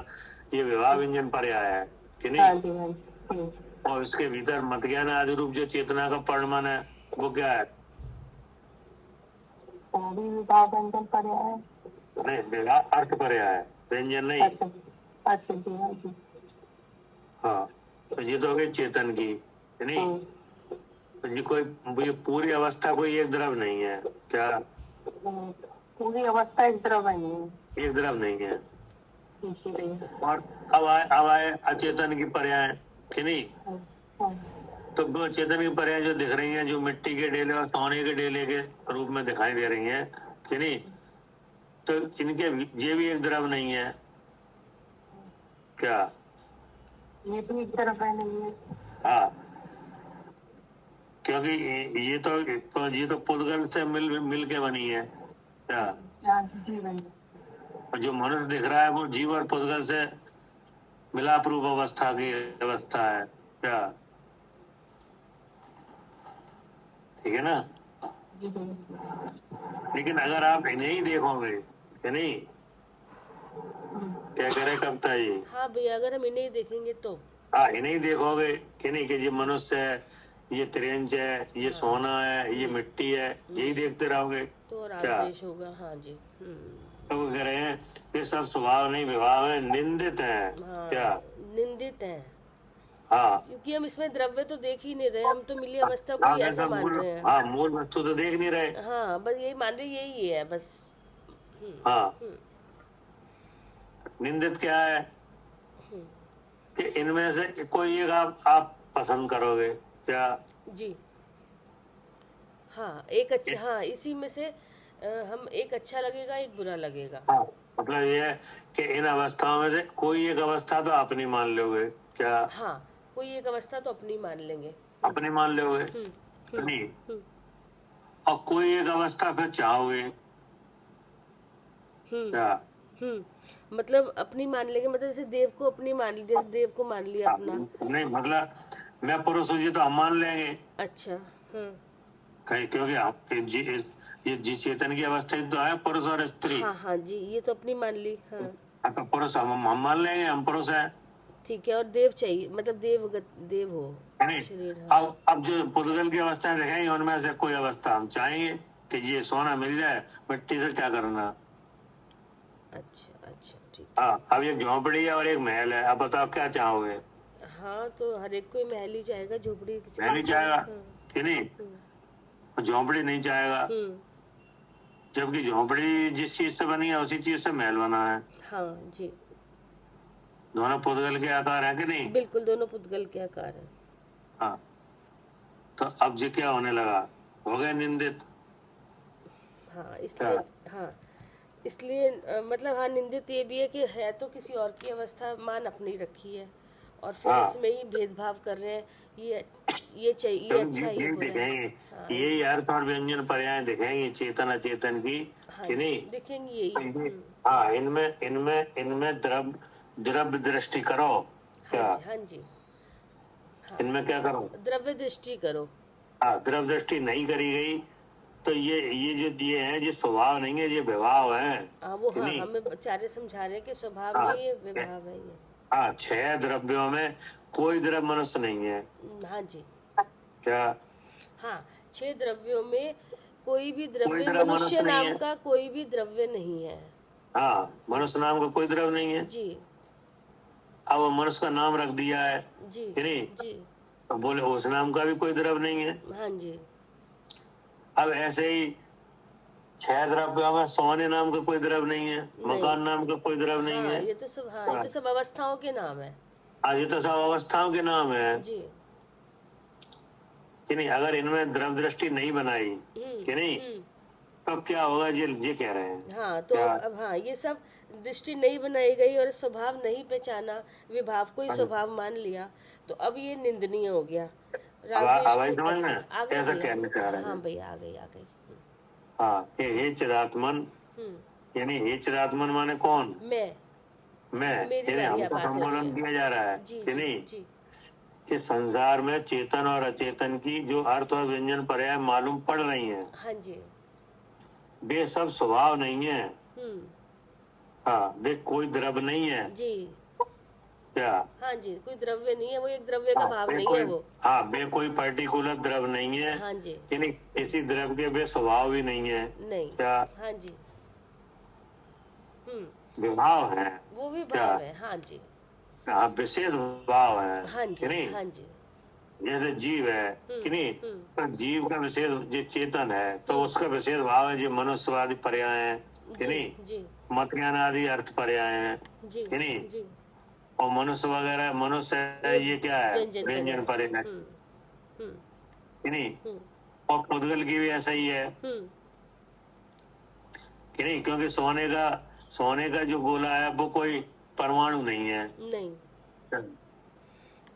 A: ये विवाह व्यंजन पर्याय है, कि
F: हाँ
A: नहीं?
F: जी, हाँ जी।
A: और इसके भीतर मत ज्ञान आदि रूप जो चेतना का परिमाण है, वो क्या है?
F: वो भी विभाव व्यंजन पर्याय है।
A: नहीं, विवाह अर्थ पर्याय है, व्यंजन नहीं।
F: अच्छा अच्छा जी, हाँ जी।
A: हाँ, तो ये तो हो गई चेतन की, कि नहीं? तो ये पूरी अवस्था कोई एक द्रव नहीं है। क्या?
F: पूरी अवस्था एक द्रव नहीं है।
A: एक द्रव नहीं है।
F: इसीलिए।
A: और अब आए अचेतन की पर्याय, कि नहीं? तो दो चेतन की पर्याय जो दिख रही हैं, जो मिट्टी के डेले और सोने के डेले के रूप में दिखाई दे रही हैं, कि नहीं? तो इनके ये भी एक द्रव नहीं है। क्या?
F: ये भी एक द्रव नहीं है।
A: हाँ, क्योंकि ये तो पुद्गल से मिल के बनी है। क्या?
F: हाँ जी भैया।
A: और जो मनुष्य दिख रहा है वो जीव और पुद्गल से मिलाप रूप अवस्था की अवस्था है। क्या? ठीक है ना?
F: जी भैया।
A: लेकिन अगर आप इन्हें ही देखोगे, कि नहीं? क्या कह रहे कविता जी?
B: हाँ भैया, अगर हम इन्हें ही देखेंगे तो
A: हाँ, इन्हें ही देखोगे, कि नहीं? कि ये मनुष्य है, ये त्रियंच है, ये सोना है, ये मिट्टी है, यही देखते रहोगे
B: तो और
A: क्या?
B: आदेश होगा। हाँ जी।
A: तो वो कह रहे हैं ये सब स्वभाव नहीं विभाव है, निंदित है। क्या?
B: निंदित है,
A: हाँ,
B: क्योंकि हम इसमें द्रव्य तो देख ही नहीं रहे, हम तो मिली अवस्था को ही ऐसा मान रहे हैं।
A: हाँ, मूल वस्तु तो देख नहीं रहे।
B: हाँ, बस यही मान रहे, यही है बस।
A: हाँ, निंदित क्या है कि इनमें से कोई एक आप पसंद करोगे। क्या?
B: जी हाँ, एक अच्छा, हाँ इसी में से हम एक अच्छा लगेगा, एक बुरा लगेगा।
A: हाँ, मतलब ये है कि इन अवस्थाओं में से कोई एक अवस्था तो अपनी मान लोगे। क्या?
B: हाँ, कोई एक अवस्था तो अपनी मान लेंगे।
A: अपनी मान लोगे, नहीं? और कोई एक अवस्था फिर चाहोगे। क्या?
B: मतलब अपनी मान लेंगे, मतलब जैसे देव को अपनी मान ली, जैसे देव को मान लिया अपना।
A: नहीं, मतलब मैं पुरुष हूँ, ये तो हम मान लेंगे।
B: अच्छा।
A: कहीं, क्योंकि ये जी चेतन की अवस्था ही तो है, पुरुष और स्त्री।
B: हाँ हाँ जी, ये तो अपनी मान ली। हाँ,
A: तो पुरुष हम मान लेंगे, हम पुरुष हैं।
B: ठीक है, और देव चाहिए, मतलब देव हो
A: नहीं?
B: शरीर।
A: अब जो पुद्गल की अवस्थाएं दिखाएंगे उनमें से कोई अवस्था हम चाहेंगे। कि ये सोना मिल जाए, मिट्टी से क्या करना।
B: अच्छा अच्छा ठीक।
A: हाँ, अब एक झोंपड़ी है और एक महल है, अब बताओ क्या चाहोगे।
B: हाँ तो हर एक कोई महल ही चाहेगा, झोपड़ी किसी
A: महल ही
B: को
A: चाहेगा
B: हाँ,
A: कि नहीं,
B: हम्म,
A: झोंपड़ी नहीं चाहेगा।
B: हम्म,
A: जबकि झोंपड़ी जिस चीज से बनी है उसी चीज से महल बना है।
B: हाँ जी
A: दोनों पुद्गल के आकार है कि नहीं।
B: बिल्कुल, दोनों पुद्गल के आकार हैं।
A: हाँ, तो अब जो क्या होने लगा, हो गए निंदित।
B: हाँ
A: क्या
B: इसलिए, हाँ इसलिए मतलब हाँ निंदित ये भी है कि है तो किसी और की अवस्था मान अपनी रखी है और फिर
A: हाँ,
B: इसमें ही भेदभाव कर रहे हैं, ये चाहिए, ये
A: क्योंकि
B: अच्छा, ये
A: ये
B: बुरा है।
A: दिखेंगे,
B: हाँ
A: यही अर्थ और व्यंजन पर्याय दिखेंगे चेतन अचेतन की
B: हाँ
A: कि
B: जी
A: नहीं।
B: दिखेंगी यही।
A: तो हाँ, इनमें इनमें इनमें द्रव्य दृष्टि करो।
B: हाँ
A: क्या
B: जी हाँ जी हाँ
A: इनमें क्या करो।
B: द्रव्य दृष्टि करो।
A: हाँ, द्रव्य दृष्टि नहीं करी गई तो ये जो ये है, ये स्वभाव नहीं है, ये विभाव है
B: हाँ वो
A: कि
B: हाँ
A: नहीं।
B: हमें आचार्य समझा रहे हैं कि स्वभाव
A: हाँ,
B: नहीं है, विभाव है ये।
A: हाँ, 6 द्रव्यों में कोई द्रव्य मनुष्य नहीं है।
B: हाँ जी
A: क्या
B: हाँ 6 द्रव्यों में कोई भी
A: कोई
B: द्रव्य,
A: द्रव्य
B: मनुष्य
A: मनुष्य नहीं
B: नाम
A: है।
B: का कोई भी द्रव्य नहीं है।
A: हाँ, मनुष्य नाम का कोई द्रव्य नहीं है।
B: जी
A: अब वो मनुष्य का नाम रख दिया है
B: जी
A: कि नहीं,
B: जी
A: तो बोले उस नाम का भी कोई द्रव्य नहीं है।
B: हाँ जी
A: अब ऐसे ही 6 द्रव्यों में सोने नाम का कोई द्रव्य नहीं है, मकान नाम का कोई द्रव्य नहीं
B: हाँ
A: है।
B: ये तो सब, हाँ ये तो सब अवस्थाओं के नाम है।
A: आज ये तो सब अवस्थाओं के नाम है
B: जी
A: कि नहीं। अगर इनमें द्रव्य दृष्टि नहीं बनाई कि नहीं, तो क्या होगा, ये कह रहे हैं।
B: हाँ तो
A: क्या
B: अब हाँ ये सब दृष्टि नहीं बनाई गई और स्वभाव नहीं पहचाना, विभाव को ही स्वभाव मान लिया, तो अब ये निंदनीय हो गया।
A: अब आई
B: रागद्वेष
A: समझ में,
B: आ गई
A: ऐसा
B: भैया।
A: कहना चाह रहे
B: हाँ
A: हैं।
B: भैया आ गई आ गई।
A: हाँ, हे चिदात्मन, यानी हे चिदात्मन माने कौन, मैं,
B: मेरी
A: यानी
B: वाली
A: हमको
B: बात हो रही
A: संबोधन
B: है।
A: किया जा रहा है
B: जी
A: कि
B: जी
A: नहीं।
B: जी
A: कि संसार में चेतन और अचेतन की जो अर्थ और व्यंजन पर्याय मालूम पड़ रही हैं,
B: हाँ जी
A: वे सब स्वभाव नहीं है।
B: हम्म
A: हाँ, वे कोई द्रव्य नहीं है।
B: जी
A: क्या
B: हाँ जी कोई द्रव्य नहीं है, वो एक द्रव्य का
A: हाँ,
B: भाव
A: वे
B: नहीं
A: कोई
B: है वो।
A: हाँ, वे कोई पर्टिकुलर द्रव्य नहीं है
B: हाँ जी
A: कि नहीं। इसी द्रव्य के वे स्वभाव भी नहीं है।
B: नहीं।
A: क्या
B: हाँ जी
A: विभाव है।
B: वो भी
A: क्या
B: भाव है। हाँ जी
A: हाँ, विशेष भाव है
B: हाँ
A: कि
B: जी
A: नहीं।
B: हाँ जी
A: जैसे जीव है कि नहीं, तो जीव का विशेष जो चेतन है तो उसका विशेष भाव है, जो मनुष्यवादी पर्याय है कि
B: जी
A: नहीं,
B: जी
A: मत ज्ञान आदि अर्थ पर्याय हैं
B: जी
A: कि नहीं।
B: जी
A: और मनुष्य वगैरह, मनुष्य है, ये क्या है,
B: व्यंजन
A: व्यंजन पर्याय है
B: हम्म
A: कि नहीं।
B: हम्म
A: और पुद्गल की भी ऐसा ही है
B: हम्म
A: कि नहीं, क्योंकि सोने का जो गोला है वो कोई परमाणु नहीं है।
B: नहीं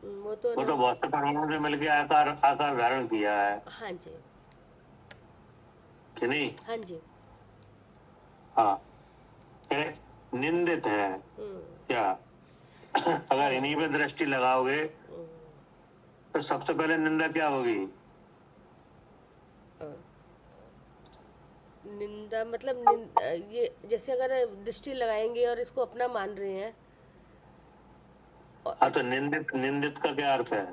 B: वो तो
A: वो
B: ना।
A: तो बहुत से परमाणु से मिलकर आकार धारण किया है
B: हाँ जी
A: कि नहीं।
B: हाँ जी
A: हाँ, ये निंदित है। क्या अगर इन्हीं पे दृष्टि लगाओगे तो सबसे पहले निंदा क्या होगी।
B: निंदा मतलब ये जैसे अगर दृष्टि लगाएंगे और इसको अपना मान रहे हैं।
A: हाँ, तो निंदित का क्या अर्थ है।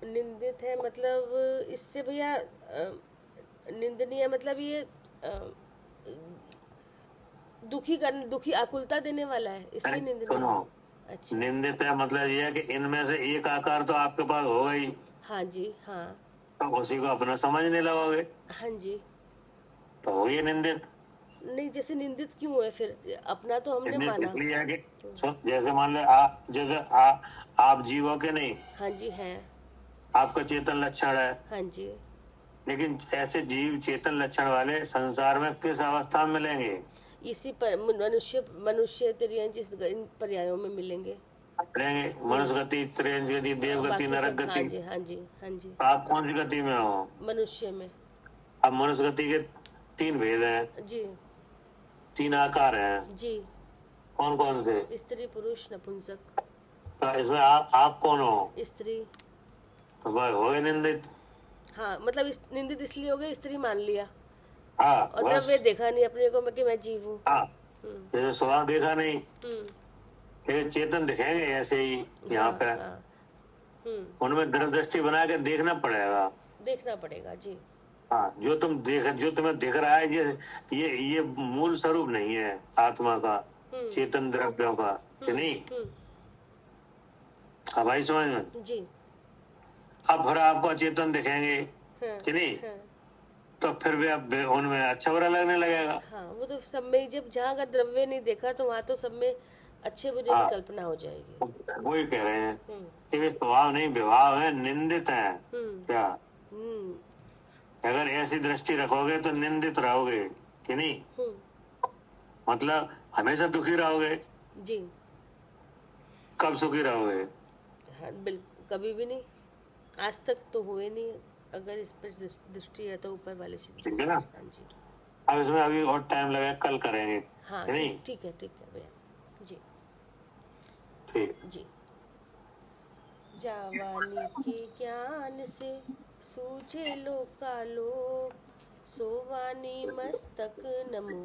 B: निंदित है मतलब इससे भैया निंदनीय मतलब ये दुखी आकुलता देने वाला है, इसलिए
A: अरे
B: निंदनीय।
A: सुनो,
B: अच्छा
A: निंदित है मतलब ये है कि इनमें से एक आकार तो आपके पास हो गई,
B: हाँ जी हाँ
A: तो उसी को अपना समझने लगोगे
B: हाँ जी।
A: तो हो ये निंदित।
B: नहीं जैसे निंदित क्यों है फिर, अपना तो हमने
A: निंदित
B: माना।
A: इसलिए है कि जैसे मान लो आप जीव हो के नहीं,
B: हाँ जी हैं।
A: आपका चेतन लक्षण है,
B: हाँ जी
A: लेकिन ऐसे जीव चेतन लक्षण वाले संसार में किस अवस्था में मिलेंगे।
B: इसी पर मनुष्य तिर्यंच जिस इन पर्यायों में मिलेंगे।
A: मनुष्य गति, त्रियंच गति, देव गति,
B: बाकी
A: नरक
B: सब हाँ
A: गति।
B: जी हाँ जी हाँ जी
A: तो आप कौन सी गति में हो।
B: मनुष्य में।
A: अब मनुष्य गति के 3 भेद हैं,
B: जी
A: 3 आकार हैं।
B: जी
A: कौन कौन से।
B: स्त्री पुरुष नपुंसक।
A: तो इसमें आप कौन हो।
B: स्त्री।
A: तो बस हो गए निंदित।
B: हाँ मतलब निंदित इसलिए हो गए, स्त्री मान लिया
A: हाँ
B: और
A: बस।
B: द्रव्य देखा नहीं अपने को कि मैं जीव हूँ।
A: हाँ, जैसे स्वभाव देखा नहीं,
B: हम्म
A: लेकिन चेतन दिखेंगे ऐसे ही यहाँ पे।
B: हाँ
A: उनमें द्रव्य दृष्टि बना के देखना पड़ेगा।
B: देखना पड़ेगा जी।
A: हाँ, जो तुम्हें दिख रहा है, ये मूल स्वरूप नहीं है आत्मा का, चेतन द्रव्यों का, कि नहीं? अब आई समझ में?
B: जी।
A: अब फिर आपको अचेतन दिखेंगे,
B: हाँ,
A: कि नहीं?
B: हाँ,
A: तो फिर भी अब उनमें अच्छा बुरा लगने लगेगा।
B: हाँ, वो तो सब में, जब जहाँ अगर द्रव्य नहीं देखा तो वहाँ तो सब में अच्छे बुरे की
A: हाँ।
B: कल्पना हो जाएगी।
A: वही कह रहे हैं कि वे स्वभाव नहीं विभाव है, निंदित है। क्या
B: हम्म,
A: अगर ऐसी दृष्टि रखोगे तो निंदित रहोगे, कि नहीं? मतलब हमेशा दुखी रहोगे।
B: जी।
A: कब सुखी रहोगे?
B: हाँ, बिल्कुल कभी भी नहीं, आज तक तो हुए नहीं। अगर इस पर दृष्टि है तो ऊपर वाले से।
A: ठीक है ना?
B: हाँ जी।
A: अब इसमें अभी और टाइम लगेगा, कल करेंगे।
B: हाँ,
A: कि नहीं?
B: ठीक है भैया जी।
A: ठीक।
B: जी। जावानी के ज्ञान से सूझे लोकालोक, सोवानी मस्तक नमो।